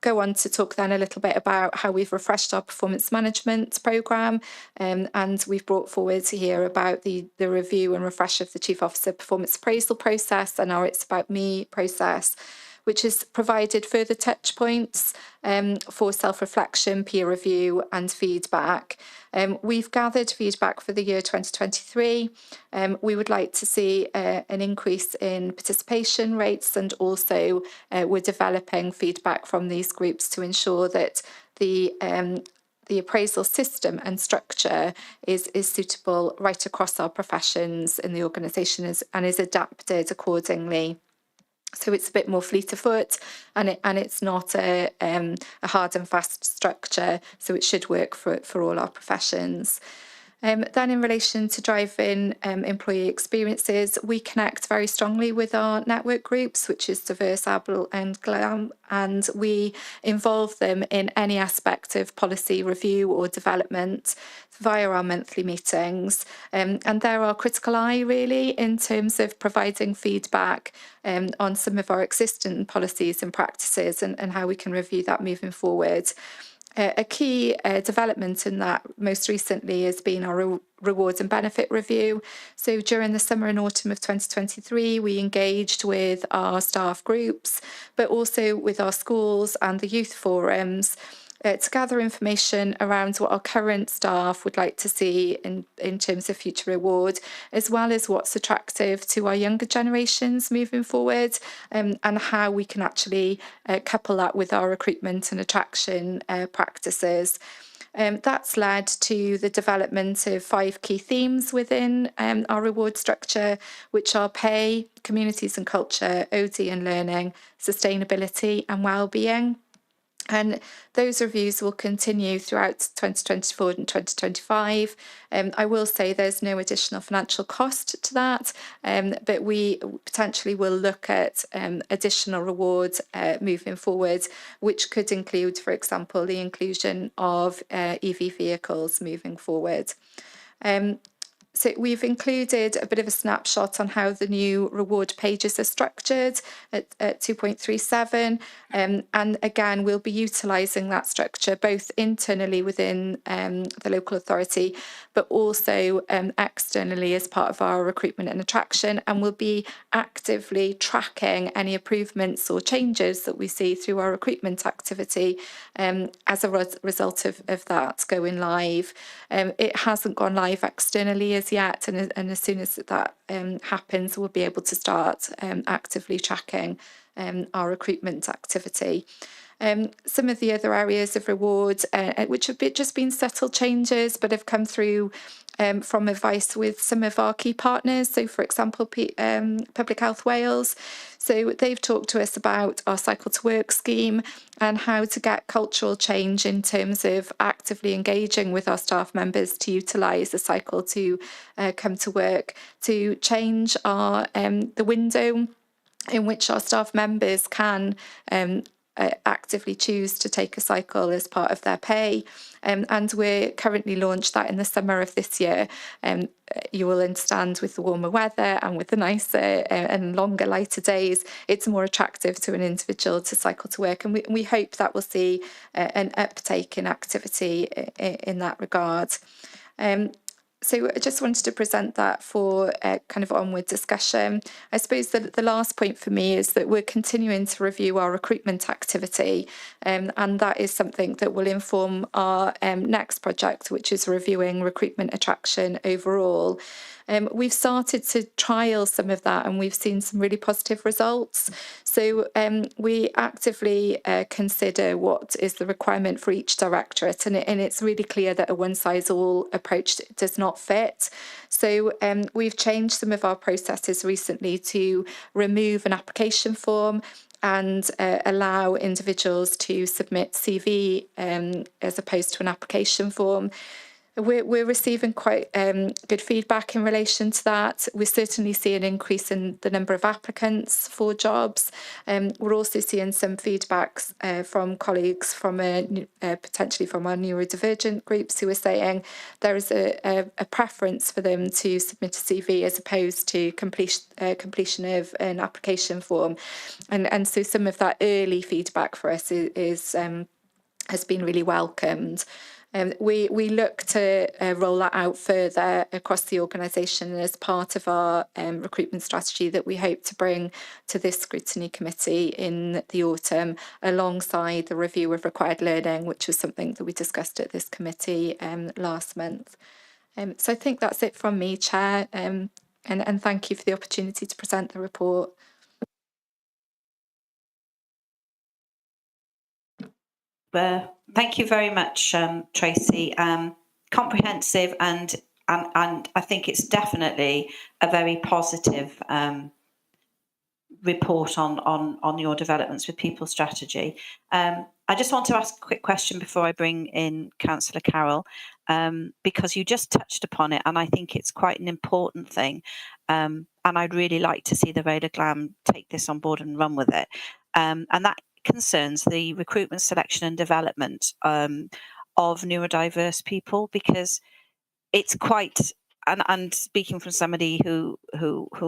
Go on to talk then a little bit about how we've refreshed our performance management programme, and we've brought forward here about the review and refresh of the Chief Officer performance appraisal process and our It's About Me process, which has provided further touch points for self-reflection, peer review and feedback. We've gathered feedback for the year 2023. We would like to see an increase in participation rates, and also we're developing feedback from these groups to ensure that the appraisal system and structure is suitable right across our professions in the organisation and is adapted accordingly. So it's a bit more fleet of foot, and it's not a hard and fast structure, so it should work for all our professions. Then in relation to driving employee experiences, we connect very strongly with our network groups, which is Diverse, Able and GLAM, and we involve them in any aspect of policy review or development via our monthly meetings. And they're our critical eye, really, in terms of providing feedback on some of our existing policies and practices and how we can review that moving forward. A key development in that most recently has been our rewards and benefit review. So during the summer and autumn of 2023, we engaged with our staff groups, but also with our schools and the youth forums to gather information around what our current staff would like to see in terms of future reward, as well as what's attractive to our younger generations moving forward, and how we can actually couple that with our recruitment and attraction practices. That's led to the development of 5 key themes within our reward structure, which are pay, communities and culture, OD and learning, sustainability and wellbeing. And those reviews will continue throughout 2024 and 2025. I will say there's no additional financial cost to that, but we potentially will look at additional rewards moving forward, which could include, for example, the inclusion of EV vehicles moving forward. So we've included a bit of a snapshot on how the new reward pages are structured at 2.37. And again, we'll be utilising that structure both internally within the local authority, but also externally as part of our recruitment and attraction. And we'll be actively tracking any improvements or changes that we see through our recruitment activity as a result of that going live. It hasn't gone live externally as yet, and as soon as that happens, we'll be able to start actively tracking our recruitment activity. Some of the other areas of reward, which have just been subtle changes, but have come through from advice with some of our key partners. So, for example, Public Health Wales. So they've talked to us about our Cycle to Work scheme and how to get cultural change in terms of actively engaging with our staff members to utilise the cycle to come to work, to change our the window in which our staff members can actively choose to take a cycle as part of their pay. And we're currently launched that in the summer of this year. You will understand with the warmer weather and with the nicer and longer, lighter days, it's more attractive to an individual to cycle to work. And we hope that we'll see an uptake in activity in that regard. So I just wanted to present that for kind of onward discussion. I suppose that the last point for me is that we're continuing to review our recruitment activity, and that is something that will inform our next project, which is reviewing recruitment attraction overall. We've started to trial some of that and we've seen some really positive results. So we actively consider what is the requirement for each directorate, and it's really clear that a one-size-all approach does not fit. So we've changed some of our processes recently to remove an application form and allow individuals to submit CV as opposed to an application form. We're receiving quite good feedback in relation to that. We certainly see an increase in the number of applicants for jobs. We're also seeing some feedbacks from colleagues from potentially from our neurodivergent groups who are saying there is a preference for them to submit a CV as opposed to completion of an application form. And so some of that early feedback for us has been really welcomed. We look to roll that out further across the organisation as part of our recruitment strategy that we hope to bring to this scrutiny committee in the autumn, alongside the review of required learning, which was something that we discussed at this committee last month. So I think that's it from me, Chair, and thank you for the opportunity to present the report. Thank you very much, Tracy. Comprehensive and I think it's definitely a very positive report on your developments with people strategy. I just want to ask a quick question before I bring in Councillor Carroll, because you just touched upon it, and I think it's quite an important thing. And I'd really like to see the Radar Glam take this on board and run with it. And that concerns the recruitment, selection and development of neurodiverse people, because it's quite, and speaking from somebody who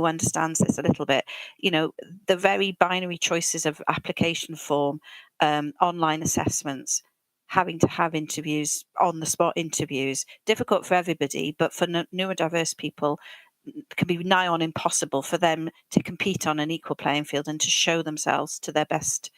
understands this a little bit, you know, the very binary choices of application form, online assessments, having to have interviews, on the spot interviews, difficult for everybody, but for neurodiverse people, can be nigh on impossible for them to compete on an equal playing field and to show themselves to the best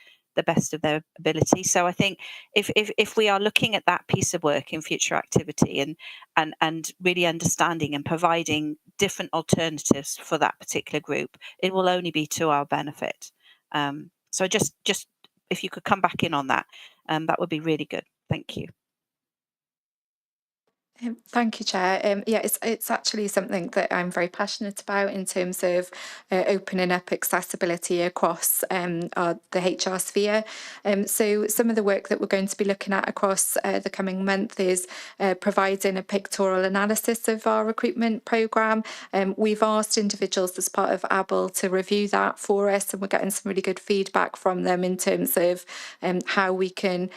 of their ability. So I think if we are looking at that piece of work in future activity and really understanding and providing different alternatives for that particular group, it will only be to our benefit. So just if you could come back in on that, that would be really good. Thank you. Thank you, Chair. Yeah, it's actually something that I'm very passionate about in terms of opening up accessibility across the HR sphere. So some of the work that we're going to be looking at across the coming month is providing a pictorial analysis of our recruitment programme. We've asked individuals as part of ABLE to review that for us, and we're getting some really good feedback from them in terms of how we can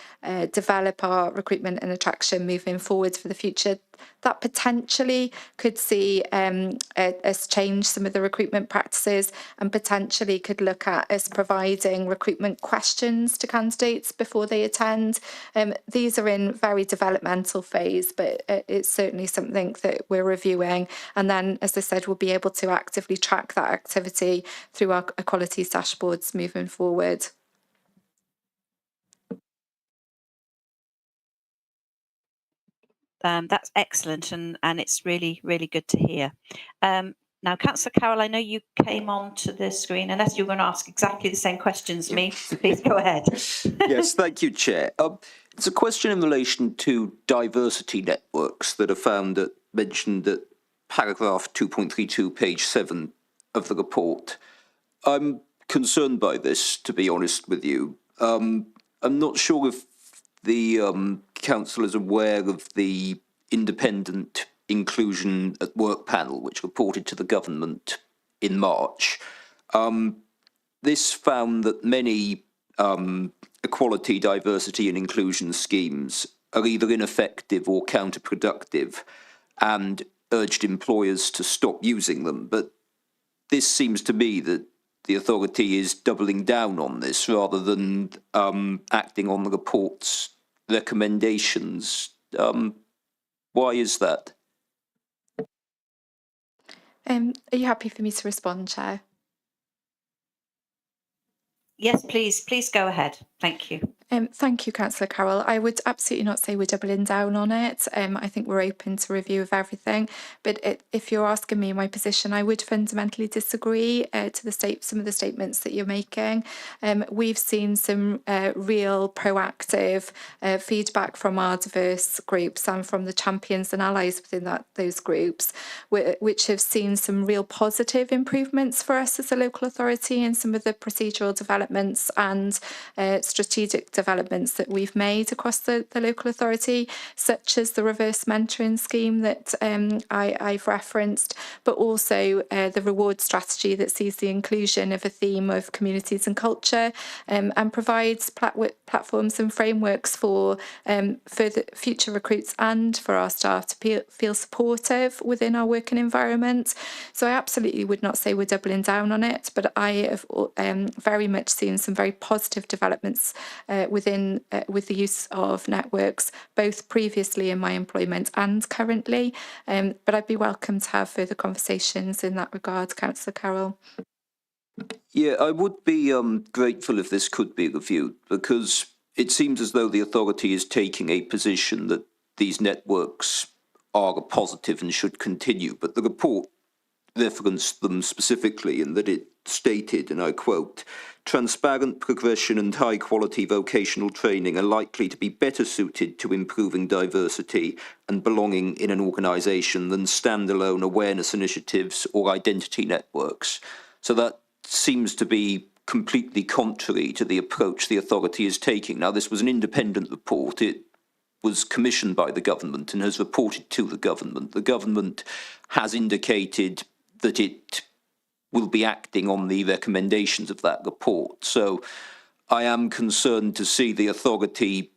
develop our recruitment and attraction moving forward for the future. That potentially could see us change some of the recruitment practices, and potentially could look at us providing recruitment questions to candidates before they attend. These are in very developmental phase, but it's certainly something that we're reviewing. And then, as I said, we'll be able to actively track that activity through our equalities dashboards moving forward. That's excellent, and it's really, really good to hear. Now, Councillor Carroll, I know you came on to the screen. Unless you're going to ask exactly the same questions as me, please go ahead. Yes, thank you, Chair. It's a question in relation to diversity networks that are mentioned at paragraph 2.32, page 7 of the report. I'm concerned by this, to be honest with you. I'm not sure if the council is aware of the independent inclusion at work panel, which reported to the government in March. This found that many equality, diversity and inclusion schemes are either ineffective or counterproductive, and urged employers to stop using them. But this seems to me that the authority is doubling down on this rather than acting on the report's recommendations. Why is that? Are you happy for me to respond, Chair? Yes, please go ahead. Thank you. Thank you, Councillor Carroll. I would absolutely not say we're doubling down on it. I think we're open to review of everything. But if you're asking me my position, I would fundamentally disagree to some of the statements that you're making. We've seen some real proactive feedback from our diverse groups and from the champions and allies within those groups, which have seen some real positive improvements for us as a local authority in some of the procedural developments and strategic developments that we've made across the local authority, such as the reverse mentoring scheme that I've referenced, but also the reward strategy that sees the inclusion of a theme of communities and culture and provides platforms and frameworks for the future recruits and for our staff to feel supportive within our working environment. So I absolutely would not say we're doubling down on it, but I have very much seen some very positive developments with the use of networks, both previously in my employment and currently. But I'd be welcome to have further conversations in that regard, Councillor Carroll. Yeah, I would be grateful if this could be reviewed, because it seems as though the authority is taking a position that these networks are a positive and should continue, but the report referenced them specifically in that it stated, and I quote, "Transparent progression and high-quality vocational training are likely to be better suited to improving diversity and belonging in an organisation than standalone awareness initiatives or identity networks." So that seems to be completely contrary to the approach the authority is taking. Now, this was an independent report. It was commissioned by the government and has reported to the government. The government has indicated that it will be acting on the recommendations of that report. So I am concerned to see the authority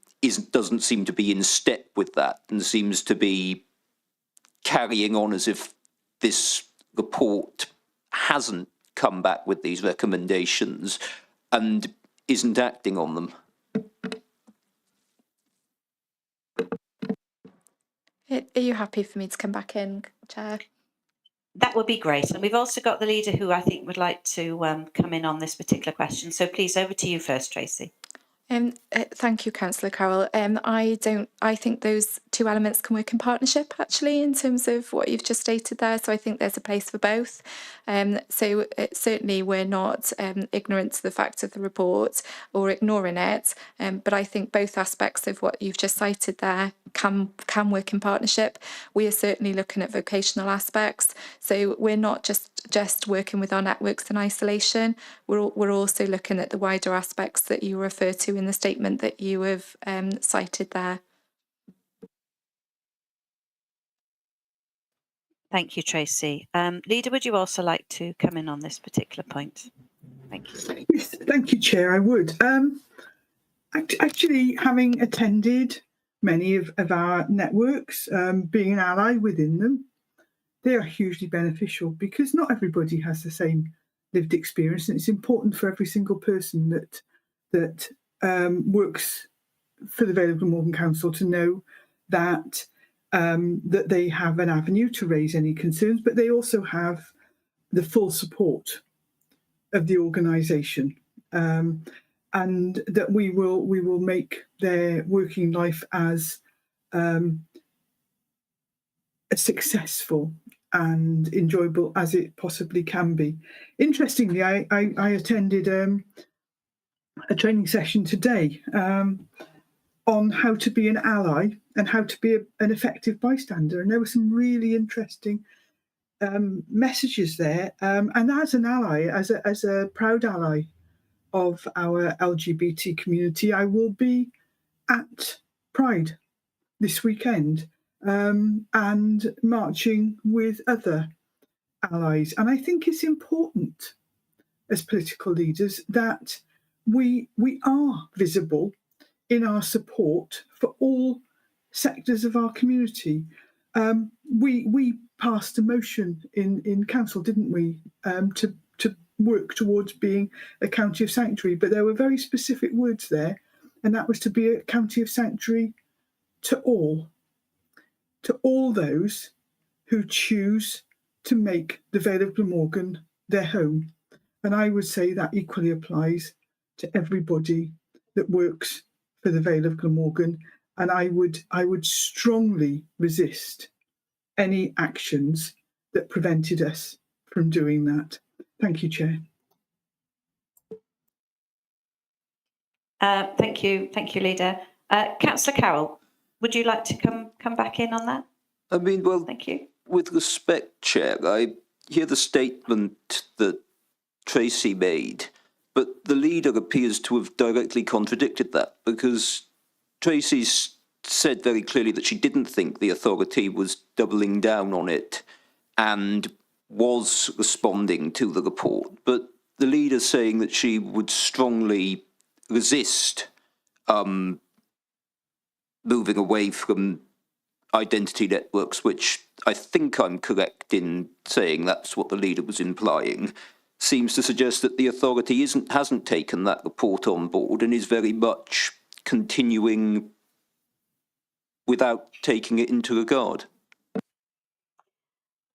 doesn't seem to be in step with that and seems to be carrying on as if this report hasn't come back with these recommendations and isn't acting on them. Are you happy for me to come back in, Chair? That would be great. And we've also got the leader who I think would like to come in on this particular question. So please, over to you first, Tracy. Thank you, Councillor Carroll. I think those two elements can work in partnership, actually, in terms of what you've just stated there. So I think there's a place for both. Certainly we're not ignorant to the fact of the report or ignoring it. But I think both aspects of what you've just cited there can work in partnership. We are certainly looking at vocational aspects. So we're not just working with our networks in isolation. We're also looking at the wider aspects that you refer to in the statement that you have cited there. Thank you, Tracy. Leader, would you also like to come in on this particular point? Thank you. Yes, thank you, Chair. I would. Actually, having attended many of our networks, being an ally within them, they are hugely beneficial because not everybody has the same lived experience, and it's important for every single person that works for the Vale of Glamorgan Council to know that that they have an avenue to raise any concerns, but they also have the full support of the organisation, and that we will make their working life as successful and enjoyable as it possibly can be. Interestingly, I attended a training session today on how to be an ally and how to be an effective bystander, and there were some really interesting messages there. And as an ally, as a proud ally of our LGBT community, I will be at Pride this weekend and marching with other allies. And I think it's important as political leaders that we are visible in our support for all sectors of our community. We passed a motion in council, didn't we, to work towards being a county of sanctuary, but there were very specific words there, and that was to be a county of sanctuary to all those who choose to make the Vale of Glamorgan their home. And I would say that equally applies to everybody that works for the Vale of Glamorgan. And I would strongly resist any actions that prevented us from doing that. Thank you, Chair. Thank you, Leader. Councillor Carroll, would you like to come back in on that? I mean, well, thank you. With respect, Chair, I hear the statement that Tracy made, but the leader appears to have directly contradicted that, because Tracy's said very clearly that she didn't think the authority was doubling down on it and was responding to the report, but the leader's saying that she would strongly resist moving away from identity networks, which I think I'm correct in saying that's what the leader was implying, seems to suggest that the authority hasn't taken that report on board and is very much continuing without taking it into regard.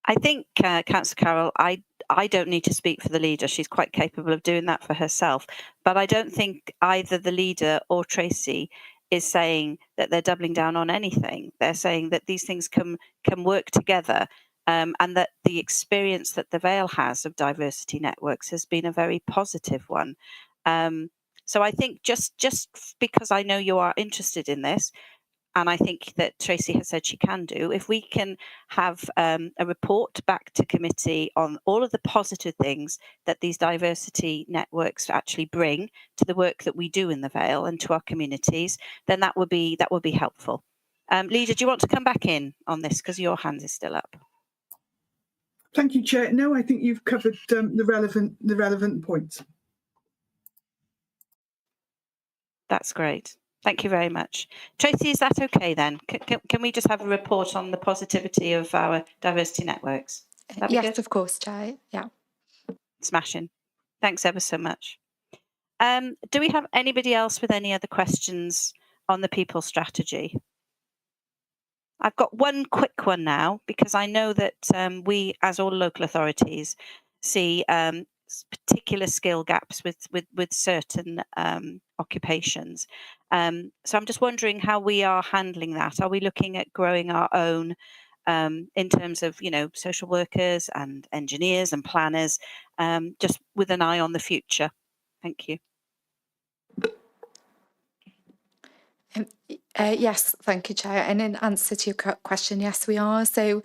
I think, Councillor Carroll, I don't need to speak for the leader. She's quite capable of doing that for herself. But I don't think either the leader or Tracy is saying that they're doubling down on anything. They're saying that these things can work together, and that the experience that the Vale has of diversity networks has been a very positive one. So I think just because I know you are interested in this, and I think that Tracy has said she can do, if we can have a report back to committee on all of the positive things that these diversity networks actually bring to the work that we do in the Vale and to our communities, then that would be helpful. Leader, do you want to come back in on this, because your hand is still up? Thank you, Chair. No, I think you've covered the relevant points. That's great. Thank you very much. Tracy, is that okay then? Can we just have a report on the positivity of our diversity networks? Yes, good? Of course, Chair. Yeah. Smashing. Thanks ever so much. Do we have anybody else with any other questions on the people strategy? I've got one quick one now, because I know that we, as all local authorities, see particular skill gaps with certain occupations. So I'm just wondering how we are handling that. Are we looking at growing our own in terms of, social workers and engineers and planners, just with an eye on the future? Thank you. Yes, thank you, Chair. And in answer to your question, yes, we are. So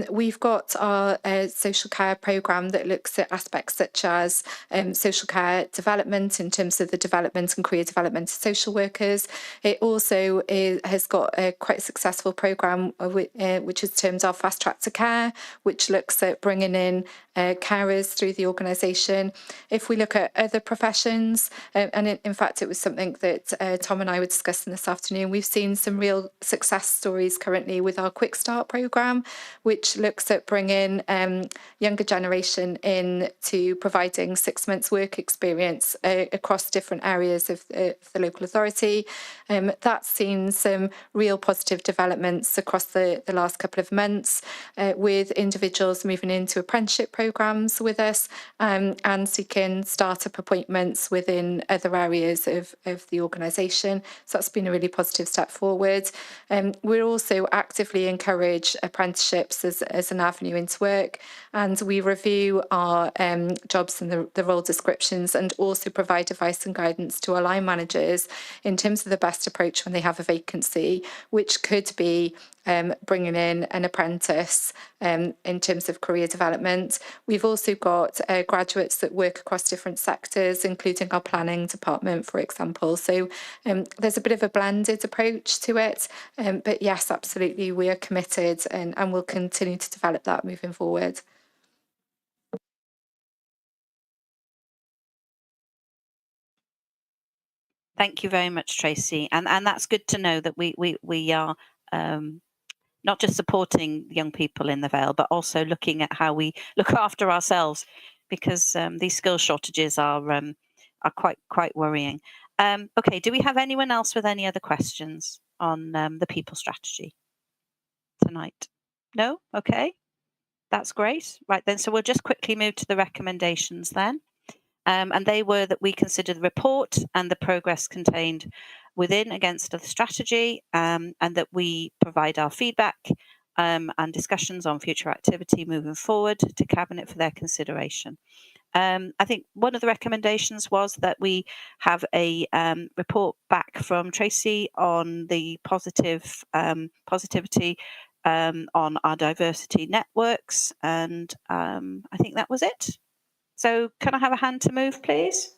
we've got our social care programme that looks at aspects such as social care development in terms of the development and career development of social workers. It also has got a quite successful programme which is termed our Fast Track to Care, which looks at bringing in carers through the organisation. If we look at other professions, and in fact it was something that Tom and I were discussing this afternoon, we've seen some real success stories currently with our Quick Start programme, which looks at bringing younger generation in to providing 6 months work experience across different areas of the local authority. That's seen some real positive developments across the last couple of months, with individuals moving into apprenticeship programmes with us and seeking startup appointments within other areas of the organisation. So that's been a really positive step forward. We're also actively encourage apprenticeships as an avenue into work, and we review our jobs and the role descriptions, and also provide advice and guidance to our line managers in terms of the best approach when they have a vacancy, which could be bringing in an apprentice in terms of career development. We've also got graduates that work across different sectors, including our planning department, for example. So there's a bit of a blended approach to it. But yes, absolutely, we are committed and will continue to develop that moving forward. Thank you very much, Tracy. And that's good to know that we are not just supporting young people in the Vale, but also looking at how we look after ourselves, because these skill shortages are quite worrying. Okay, do we have anyone else with any other questions on the people strategy tonight? No? Okay. That's great. Right then, so we'll just quickly move to the recommendations then. And they were that we consider the report and the progress contained within against the strategy, and that we provide our feedback and discussions on future activity moving forward to Cabinet for their consideration. I think one of the recommendations was that we have a report back from Tracy on the positivity on our diversity networks, and I think that was it. So can I have a hand to move, please?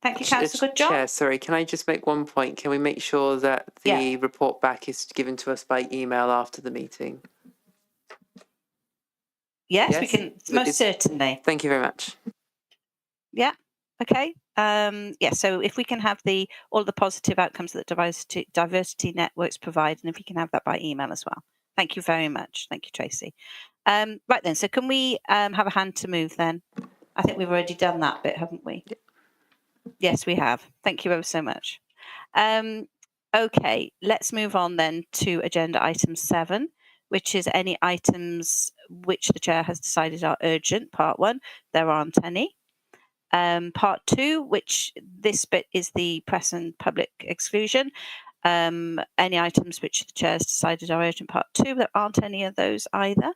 Thank you, Councillor Goodjohn. Chair, sorry, can I just make one point? Can we make sure that the report back is given to us by email after the meeting? Yes, we can, most certainly. Thank you very much. Yeah, okay. So if we can have all the positive outcomes that diversity networks provide, and if we can have that by email as well. Thank you very much. Thank you, Tracy. Right then, so can we have a hand to move then? I think we've already done that bit, haven't we? Yes, we have. Thank you ever so much. Okay, let's move on then to agenda item 7, which is any items which the chair has decided are urgent. Part 1, there aren't any. Part 2, which this bit is the press and public exclusion. Any items which the chair has decided are urgent. Part 2, there aren't any of those either.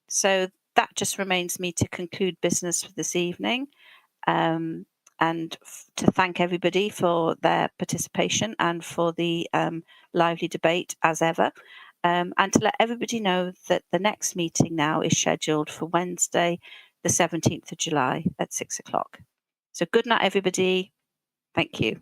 So that just remains me to conclude business for this evening. And to thank everybody for their participation and for the lively debate as ever. And to let everybody know that the next meeting now is scheduled for Wednesday, the 17th of July at 6 o'clock. So good night, everybody. Thank you.